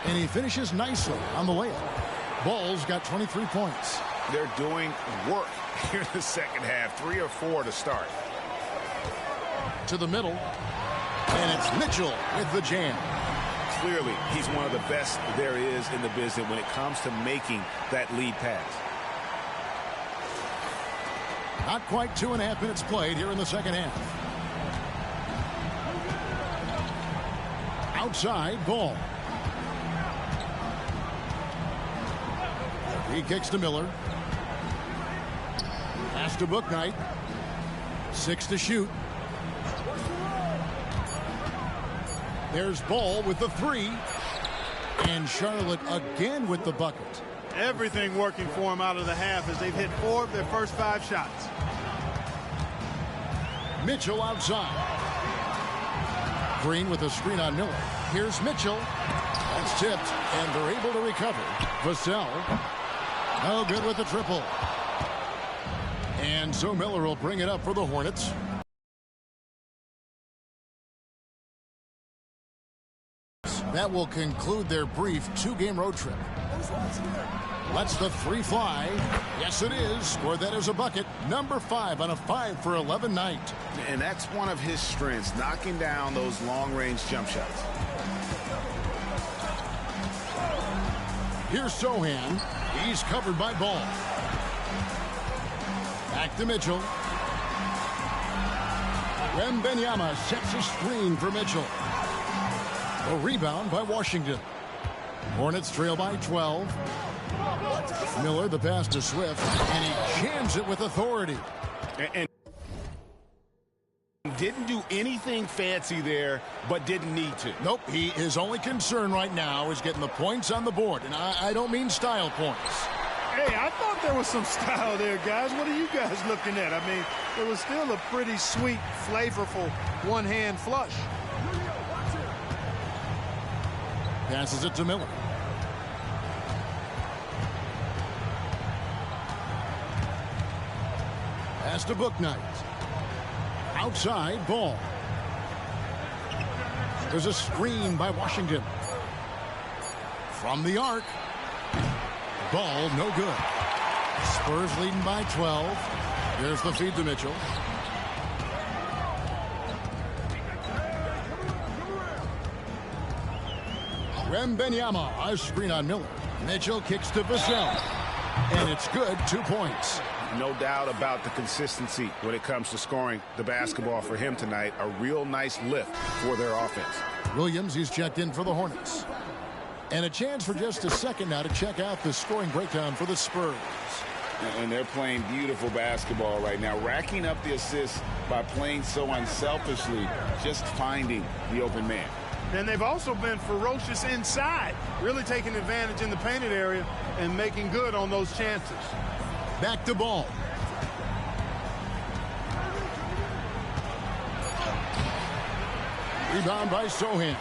[SPEAKER 3] And he finishes nicely on the layup. Ball's got 23 points.
[SPEAKER 4] They're doing work here in the second half. 3 or 4 to start.
[SPEAKER 3] To the middle. And it's Mitchell with the jam.
[SPEAKER 4] Clearly, he's one of the best there is in the business when it comes to making that lead pass.
[SPEAKER 3] Not quite 2.5 minutes played here in the second half. Outside ball. He kicks to Miller. Pass to Bouknight. 6 to shoot. There's Ball with the 3. And Charlotte again with the bucket.
[SPEAKER 2] Everything working for them out of the half as they've hit 4 of their first 5 shots.
[SPEAKER 3] Mitchell outside. Green with a screen on Miller. Here's Mitchell. That's tipped, and they're able to recover. Vassell. No good with the triple. And so Miller will bring it up for the Hornets. That will conclude their brief 2-game road trip. Let's the 3 fly. Yes, it is. Scored that as a bucket. Number 5 on a 5 for 11 night.
[SPEAKER 4] And that's one of his strengths, knocking down those long-range jump shots.
[SPEAKER 3] Here's Sohan. He's covered by Ball. Back to Mitchell. Wembanyama sets a screen for Mitchell. A rebound by Washington. Hornets trail by 12. Miller the pass to Swift, and he jams it with authority.
[SPEAKER 4] And didn't do anything fancy there, but didn't need to.
[SPEAKER 3] Nope, his only concern right now is getting the points on the board, and I don't mean style points.
[SPEAKER 2] Hey, I thought there was some style there, guys. What are you guys looking at? I mean, it was still a pretty sweet, flavorful one-hand flush.
[SPEAKER 3] Passes it to Miller. Pass to Bouknight. Outside Ball. There's a screen by Washington. From the arc. Ball no good. Spurs leading by 12. There's the feed to Mitchell. Wembanyama, a screen on Miller. Mitchell kicks to Vassell. And it's good, 2 points.
[SPEAKER 4] No doubt about the consistency when it comes to scoring the basketball for him tonight. A real nice lift for their offense.
[SPEAKER 3] Williams, he's checked in for the Hornets. And a chance for just a second now to check out the scoring breakdown for the Spurs.
[SPEAKER 7] And they're playing beautiful basketball right now, racking up the assists by playing so unselfishly, just finding the open man.
[SPEAKER 2] And they've also been ferocious inside, really taking advantage in the painted area and making good on those chances.
[SPEAKER 3] Back to Ball. Rebound by Sohan.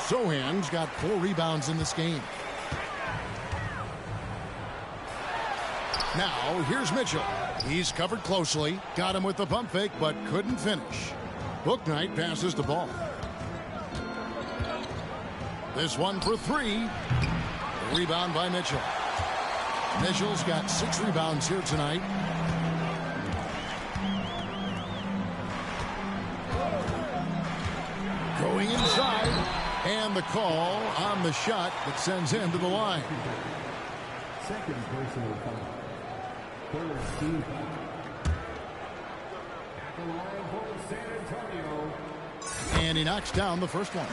[SPEAKER 3] Sohan's got 4 rebounds in this game. Now, here's Mitchell. He's covered closely. Got him with the pump fake, but couldn't finish. Bouknight passes the ball. This one for 3. Rebound by Mitchell. Mitchell's got 6 rebounds here tonight. Going inside. And the call on the shot that sends him to the line.
[SPEAKER 11] Second personal foul. For Steve. At the line for San Antonio.
[SPEAKER 3] And he knocks down the first one.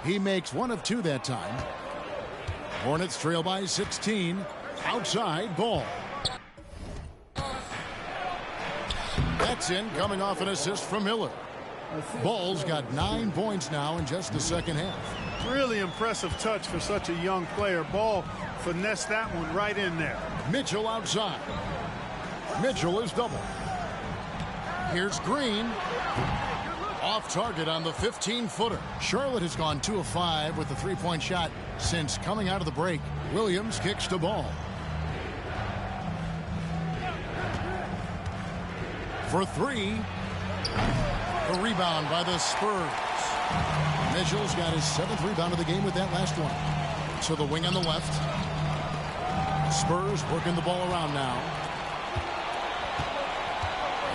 [SPEAKER 3] He makes 1 of 2 that time. Hornets trail by 16. Outside Ball. That's in, coming off an assist from Miller. Ball's got 9 points now in just the second half.
[SPEAKER 2] Really impressive touch for such a young player. Ball finessed that one right in there.
[SPEAKER 3] Mitchell outside. Mitchell is double. Here's Green. Off target on the 15-footer. Charlotte has gone 2 of 5 with the 3-point shot since coming out of the break. Williams kicks to Ball. For 3. A rebound by the Spurs. Mitchell's got his 7th rebound of the game with that last one. To the wing on the left. Spurs working the ball around now.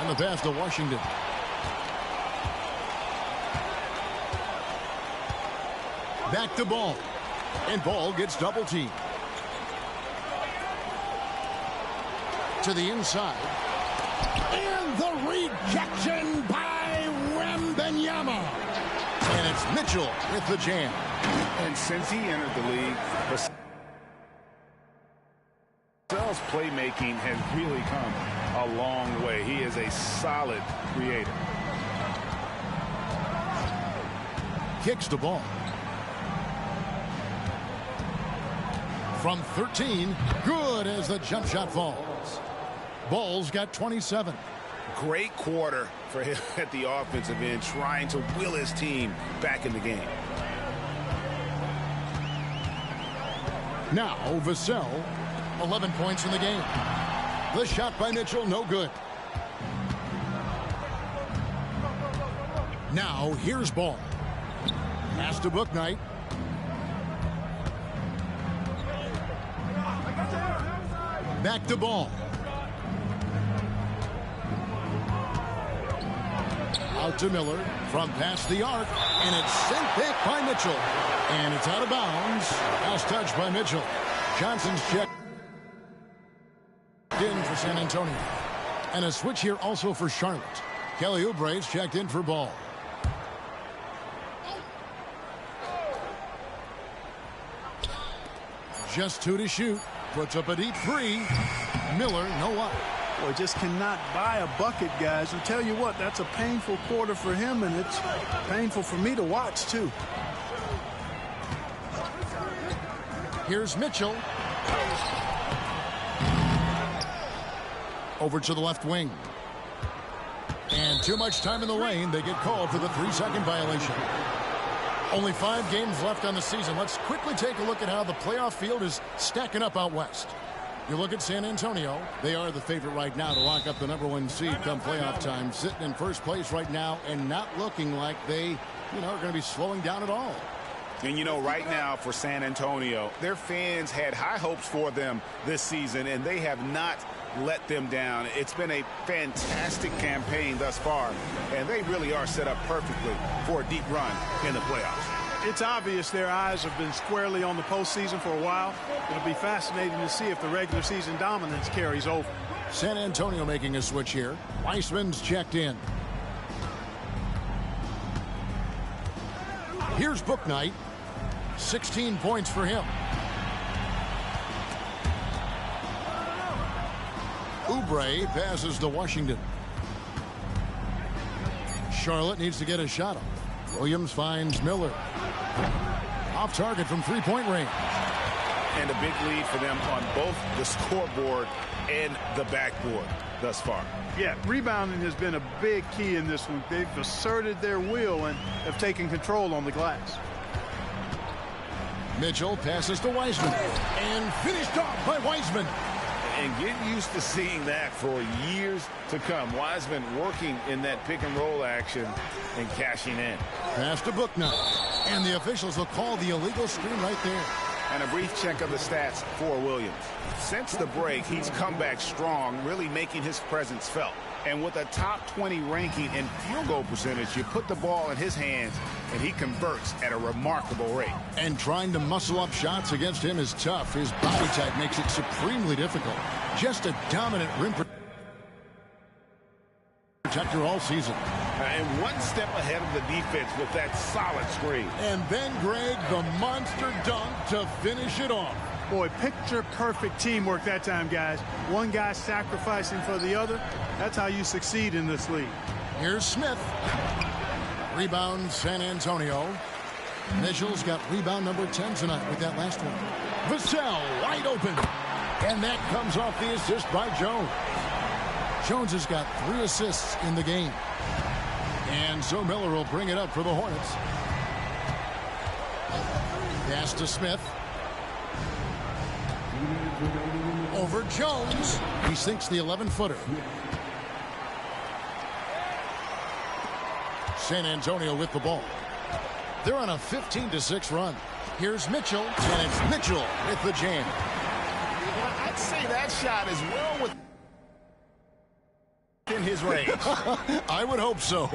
[SPEAKER 3] And the pass to Washington. Back to Ball. And ball gets double teamed. To the inside. And the rejection by Wembanyama. And it's Mitchell with the jam.
[SPEAKER 4] And since he entered the league, Vassell's playmaking has really come a long way. He is a solid creator.
[SPEAKER 3] Kicks the ball. From 13, good as the jump shot falls. Ball's got 27.
[SPEAKER 4] Great quarter for him at the offensive end, trying to will his team back in the game.
[SPEAKER 3] Now Vassell, 11 points in the game. The shot by Mitchell, no good. Now here's ball. Pass to Bouknight. Back to ball. Out to Miller from past the arc, and it's sent back by Mitchell. And it's out of bounds. Last touch by Mitchell. Johnson's checked in for San Antonio. And a switch here also for Charlotte. Kelly Oubre's checked in for ball. Just 2 to shoot. Puts up a deep 3. Miller, no up.
[SPEAKER 2] Boy, just cannot buy a bucket, guys. And tell you what, that's a painful quarter for him, and it's painful for me to watch, too.
[SPEAKER 3] Here's Mitchell. Over to the left wing. And too much time in the lane. They get called for the 3-second violation. Only 5 games left on the season. Let's quickly take a look at how the playoff field is stacking up out west. You look at San Antonio. They are the favorite right now to lock up the #1 seed come playoff time. Sitting in first place right now and not looking like they, are going to be slowing down at all.
[SPEAKER 4] And, right now for San Antonio, their fans had high hopes for them this season, and they have not let them down. It's been a fantastic campaign thus far, and they really are set up perfectly for a deep run in the playoffs.
[SPEAKER 2] It's obvious their eyes have been squarely on the postseason for a while. It'll be fascinating to see if the regular season dominance carries over.
[SPEAKER 3] San Antonio making a switch here. Weissman's checked in. Here's Bouknight. 16 points for him. Oubre passes to Washington. Charlotte needs to get a shot off. Williams finds Miller. Off target from 3-point range.
[SPEAKER 4] And a big lead for them on both the scoreboard and the backboard thus far.
[SPEAKER 2] Yeah, rebounding has been a big key in this one. They've asserted their will and have taken control on the glass.
[SPEAKER 3] Mitchell passes to Wiseman. And finished off by Wiseman.
[SPEAKER 4] And get used to seeing that for years to come. Wiseman working in that pick-and-roll action and cashing in.
[SPEAKER 3] Pass to Bouknight. And the officials will call the illegal screen right there.
[SPEAKER 4] And a brief check of the stats for Williams. Since the break, he's come back strong, really making his presence felt. And with a top 20 ranking in field goal percentage, you put the ball in his hands, and he converts at a remarkable rate.
[SPEAKER 3] And trying to muscle up shots against him is tough. His body type makes it supremely difficult. Just a dominant rim protector all season.
[SPEAKER 4] And one step ahead of the defense with that solid screen.
[SPEAKER 3] And then Greg, the monster dunk to finish it off.
[SPEAKER 2] Boy, picture-perfect teamwork that time, guys. One guy sacrificing for the other. That's how you succeed in this league.
[SPEAKER 3] Here's Smith. Rebound, San Antonio. Mitchell's got rebound number 10 tonight with that last one. Vassell wide open. And that comes off the assist by Jones. Jones has got 3 assists in the game. And so Miller will bring it up for the Hornets. Pass to Smith. Over Jones. He sinks the 11-footer. San Antonio with the ball. They're on a 15-6 run. Here's Mitchell, and it's Mitchell with the jam.
[SPEAKER 4] Well, I'd say that shot is well within his range.
[SPEAKER 3] I would hope so.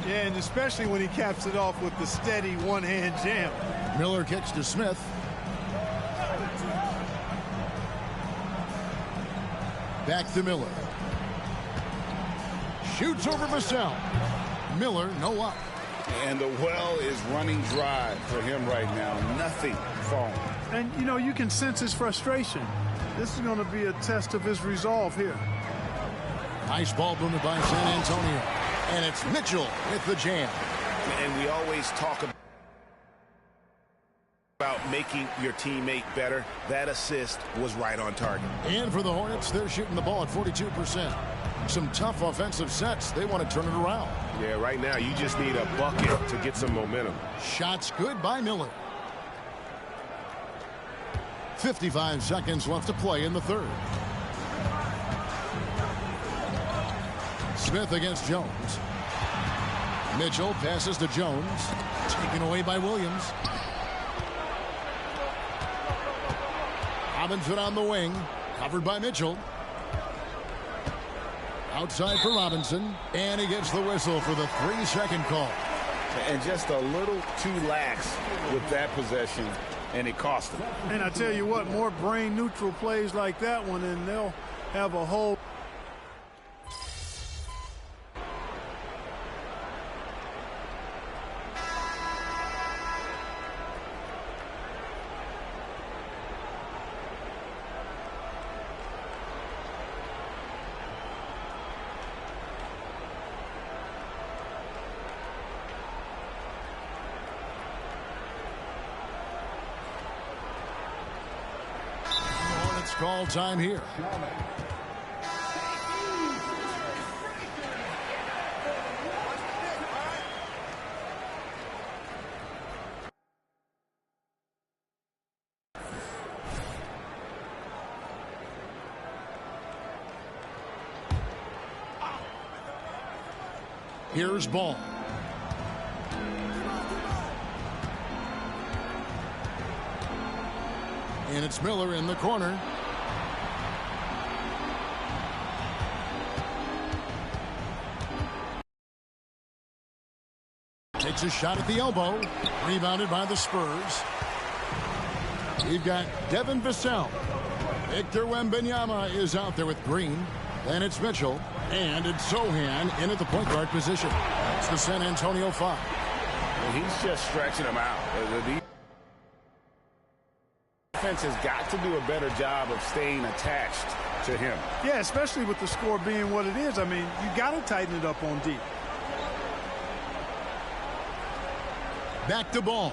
[SPEAKER 2] Yeah, and especially when he caps it off with the steady one-hand jam.
[SPEAKER 3] Miller kicks to Smith. Back to Miller. Shoots over Vassell. Miller, no up.
[SPEAKER 4] And the well is running dry for him right now. Nothing falling.
[SPEAKER 2] And, you know, you can sense his frustration. This is going to be a test of his resolve here.
[SPEAKER 3] Nice ball boomed by San Antonio. And it's Mitchell with the jam.
[SPEAKER 4] And we always talk about making your teammate better. That assist was right on target.
[SPEAKER 3] And for the Hornets, they're shooting the ball at 42%. Some tough offensive sets. They want to turn it around.
[SPEAKER 4] Yeah, right now you just need a bucket to get some momentum.
[SPEAKER 3] Shots good by Miller. 55 seconds left to play in the third. Smith against Jones. Mitchell passes to Jones. Taken away by Williams. Robinson on the wing. Covered by Mitchell. Outside for Robinson. And he gets the whistle for the 3-second call.
[SPEAKER 4] And just a little too lax with that possession. And it cost him.
[SPEAKER 2] And I tell you what, more brain neutral plays like that one, and they'll have a whole.
[SPEAKER 3] Call time here. Here's ball. And it's Miller in the corner. Takes a shot at the elbow. Rebounded by the Spurs. We've got Devin Vassell. Victor Wembanyama is out there with Green. Then it's Mitchell. And it's Sohan in at the point guard position. It's the San Antonio 5.
[SPEAKER 4] Well, he's just stretching them out. The defense has got to do a better job of staying attached to him.
[SPEAKER 2] Yeah, especially with the score being what it is. I mean, you got to tighten it up on deep.
[SPEAKER 3] Back to ball.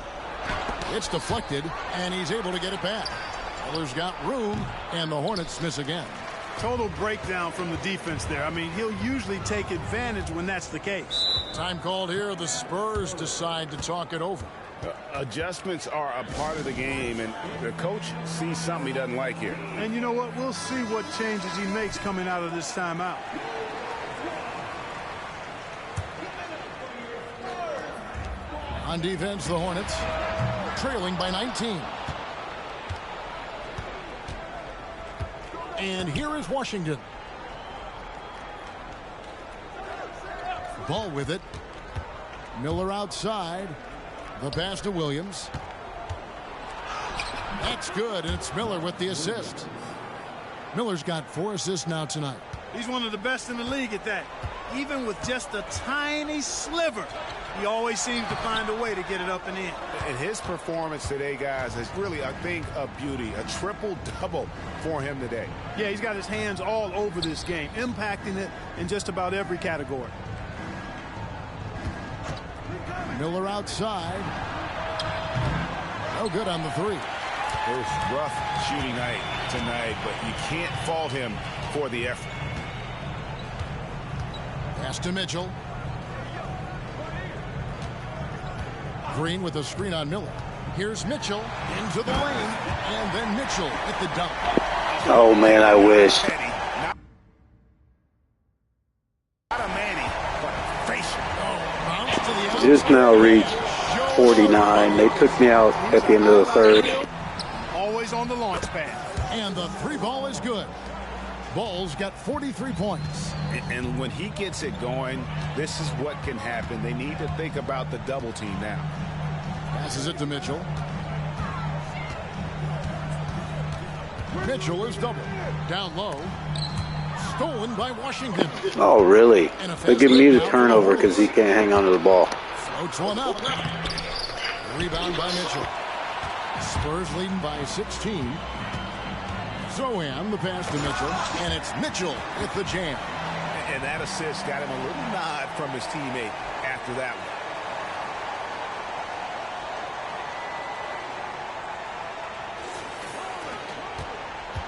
[SPEAKER 3] It's deflected, and he's able to get it back. Miller's got room, and the Hornets miss again.
[SPEAKER 2] Total breakdown from the defense there. I mean, he'll usually take advantage when that's the case.
[SPEAKER 3] Time called here. The Spurs decide to talk it over.
[SPEAKER 4] Adjustments are a part of the game, and the coach sees something he doesn't like here.
[SPEAKER 2] And you know what? We'll see what changes he makes coming out of this timeout.
[SPEAKER 3] On defense, the Hornets trailing by 19. And here is Washington. Ball with it. Miller outside. The pass to Williams. That's good, and it's Miller with the assist. Miller's got 4 assists now tonight.
[SPEAKER 2] He's one of the best in the league at that. Even with just a tiny sliver, he always seems to find a way to get it up and in.
[SPEAKER 4] And his performance today, guys, is really a thing of beauty. A triple-double for him today.
[SPEAKER 2] Yeah, he's got his hands all over this game, impacting it in just about every category.
[SPEAKER 3] Miller outside. No good on the 3.
[SPEAKER 4] It was rough shooting night tonight, but you can't fault him for the effort.
[SPEAKER 3] Pass to Mitchell. Green with a screen on Miller. Here's Mitchell into the lane, and then Mitchell at the dunk.
[SPEAKER 5] Oh man, I wish.
[SPEAKER 4] Not a Manny, but facial.
[SPEAKER 5] Just now reached 49. They took me out at the end of the third.
[SPEAKER 2] Always on the launch pad.
[SPEAKER 3] And the 3 ball is good. Ball's got 43 points.
[SPEAKER 4] And when he gets it going, this is what can happen. They need to think about the double team now.
[SPEAKER 3] Passes it to Mitchell. Mitchell is double. Down low. Stolen by Washington.
[SPEAKER 5] Oh, really? They're giving me the turnover because he can't hang on to the ball.
[SPEAKER 3] Floats one up. Rebound by Mitchell. Spurs leading by 16. Zohan, the pass to Mitchell. And it's Mitchell with the jam.
[SPEAKER 4] And that assist got him a little nod from his teammate after that one.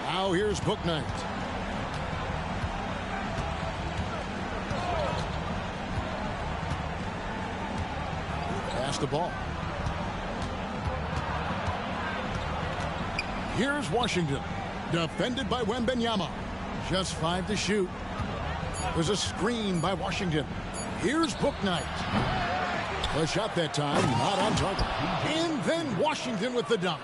[SPEAKER 3] Now here's Bouknight. Pass the ball. Here's Washington. Defended by Wembanyama. Just 5 to shoot. There's a screen by Washington. Here's Bouknight. The shot that time, not on target. And then Washington with the dunk.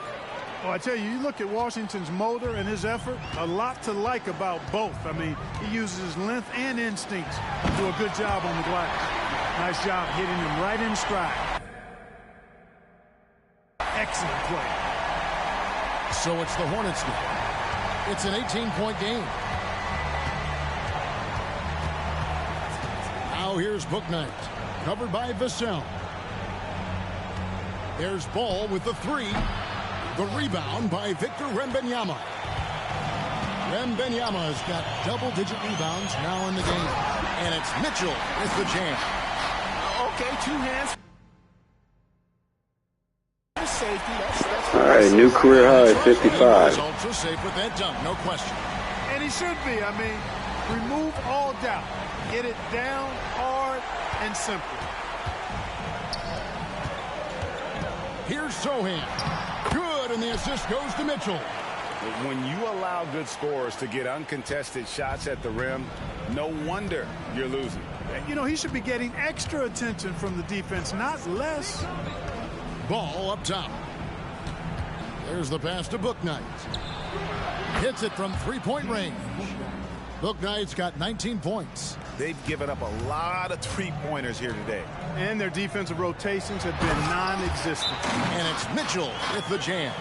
[SPEAKER 2] Well, I tell you, you look at Washington's motor and his effort, a lot to like about both. I mean, he uses his length and instincts to do a good job on the glass. Nice job hitting him right in stride. Excellent play.
[SPEAKER 3] So it's the Hornets game. It's an 18-point game. Now here's Bouknight, covered by Vassell. There's Ball with the 3. The rebound by Victor Wembanyama. Wembanyama's got double-digit rebounds now in the game. And it's Mitchell with the jam.
[SPEAKER 4] Okay, 2 hands. Safety.
[SPEAKER 5] All right, new career high, 55.
[SPEAKER 3] Ultra safe with that dunk, no question.
[SPEAKER 2] And he should be. I mean, remove all doubt. Get it down hard and simple.
[SPEAKER 3] Here's Zohan. Good, and the assist goes to Mitchell.
[SPEAKER 4] When you allow good scorers to get uncontested shots at the rim, no wonder you're losing.
[SPEAKER 2] You know, he should be getting extra attention from the defense, not less.
[SPEAKER 3] Ball up top. There's the pass to Bouknight. Hits it from 3-point range. Bouknight's got 19 points.
[SPEAKER 4] They've given up a lot of 3-pointers here today.
[SPEAKER 2] And their defensive rotations have been non-existent.
[SPEAKER 3] And it's Mitchell with the jam.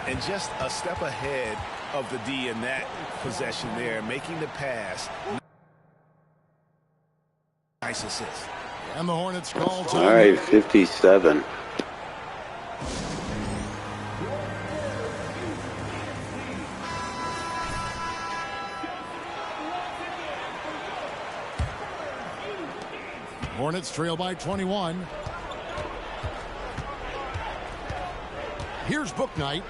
[SPEAKER 4] And just a step ahead of the D in that possession there, making the pass. Nice assist.
[SPEAKER 3] And the Hornets call time.
[SPEAKER 5] All right, 57.
[SPEAKER 3] Hornets trail by 21. Here's Bouknight.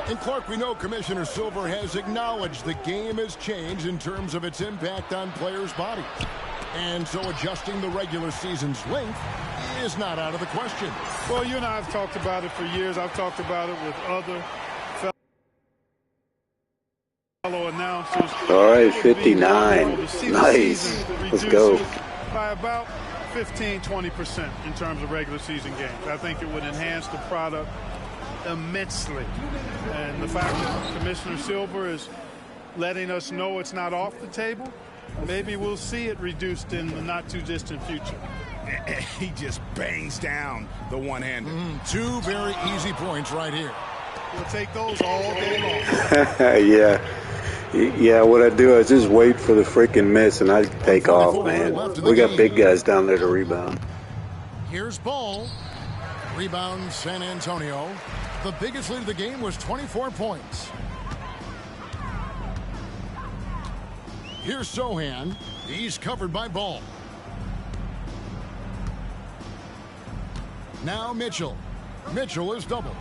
[SPEAKER 3] And Clark, we know Commissioner Silver has acknowledged the game has changed in terms of its impact on players' bodies. And so adjusting the regular season's length is not out of the question.
[SPEAKER 2] Well, you and I have talked about it for years. I've talked about it with other fellow announcers.
[SPEAKER 5] All right, 59. Nice. Let's go.
[SPEAKER 2] By about 15-20% in terms of regular season games. I think it would enhance the product immensely. And the fact that Commissioner Silver is letting us know it's not off the table, maybe we'll see it reduced in the not-too-distant future.
[SPEAKER 4] He just bangs down the one-hander.
[SPEAKER 3] 2 very easy points right here.
[SPEAKER 2] We'll take those all day long.
[SPEAKER 5] Yeah, what I do is just wait for the freaking miss and I take off, man. We got big guys down there to rebound.
[SPEAKER 3] Here's Ball. Rebound San Antonio. The biggest lead of the game was 24 points. Here's Zohan. He's covered by Ball. Now Mitchell. Mitchell is double.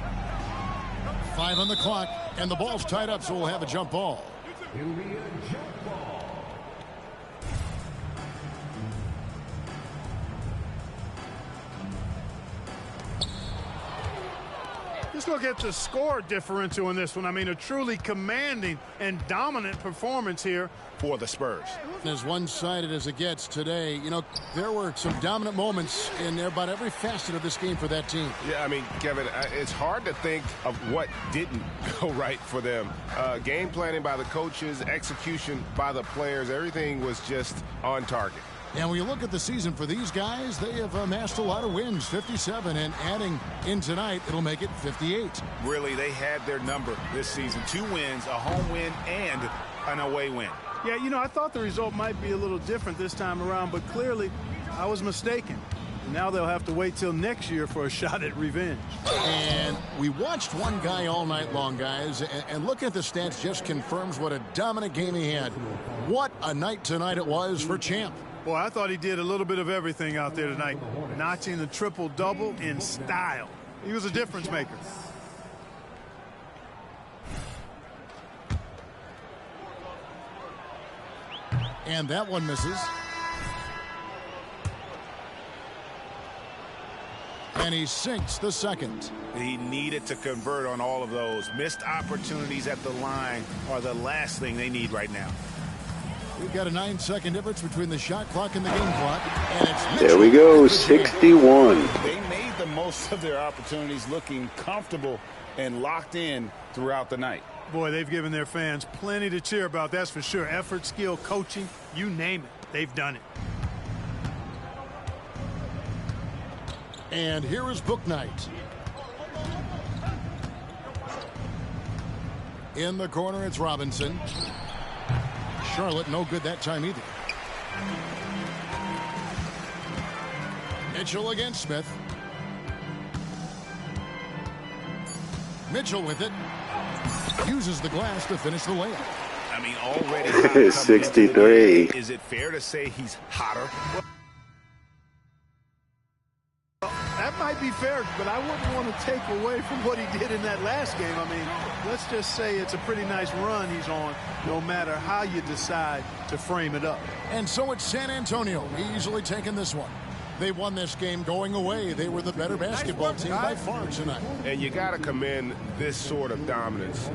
[SPEAKER 3] 5 on the clock, and the ball's tied up, so we'll have a jump ball.
[SPEAKER 11] It'll be a jump ball.
[SPEAKER 2] Let's look at the score differential in this one. I mean, a truly commanding and dominant performance here
[SPEAKER 4] for the Spurs.
[SPEAKER 3] As one-sided as it gets today, you know, there were some dominant moments in there about every facet of this game for that team.
[SPEAKER 4] Yeah, I mean, Kevin, it's hard to think of what didn't go right for them. Game planning by the coaches, execution by the players, everything was just on target.
[SPEAKER 3] And when you look at the season for these guys, they have amassed a lot of wins, 57, and adding in tonight, it'll make it 58.
[SPEAKER 4] Really, they had their number this season. 2 wins, a home win, and an away win.
[SPEAKER 2] Yeah, you know, I thought the result might be a little different this time around, but clearly I was mistaken. Now they'll have to wait till next year for a shot at revenge.
[SPEAKER 3] And we watched one guy all night long, guys, and looking at the stats just confirms what a dominant game he had. What a night tonight it was for Champ.
[SPEAKER 2] Boy, I thought he did a little bit of everything out there tonight, notching the triple-double in style. He was a difference maker.
[SPEAKER 3] And that one misses. And he sinks the second.
[SPEAKER 4] He needed to convert on all of those. Missed opportunities at the line are the last thing they need right now.
[SPEAKER 3] We've got a 9-second difference between the shot clock and the game clock. And it's
[SPEAKER 5] there we go, 61.
[SPEAKER 4] They made the most of their opportunities, looking comfortable and locked in throughout the night.
[SPEAKER 2] Boy, they've given their fans plenty to cheer about, that's for sure. Effort, skill, coaching, you name it, they've done it.
[SPEAKER 3] And here is Book Knight. In the corner, it's Robinson. Charlotte, no good that time either. Mitchell against Smith. Mitchell with it. Uses the glass to finish the layup.
[SPEAKER 4] I mean, already
[SPEAKER 5] 63.
[SPEAKER 4] Is it fair to say he's hotter?
[SPEAKER 2] That might be fair, but I wouldn't want to take away from what he did in that last game. I mean, let's just say it's a pretty nice run he's on, no matter how you decide to frame it up.
[SPEAKER 3] And so it's San Antonio easily taking this one. They won this game going away. They were the better basketball team by far tonight.
[SPEAKER 4] And you got to commend this sort of dominance.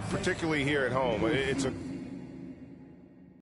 [SPEAKER 4] Particularly here at home, it's a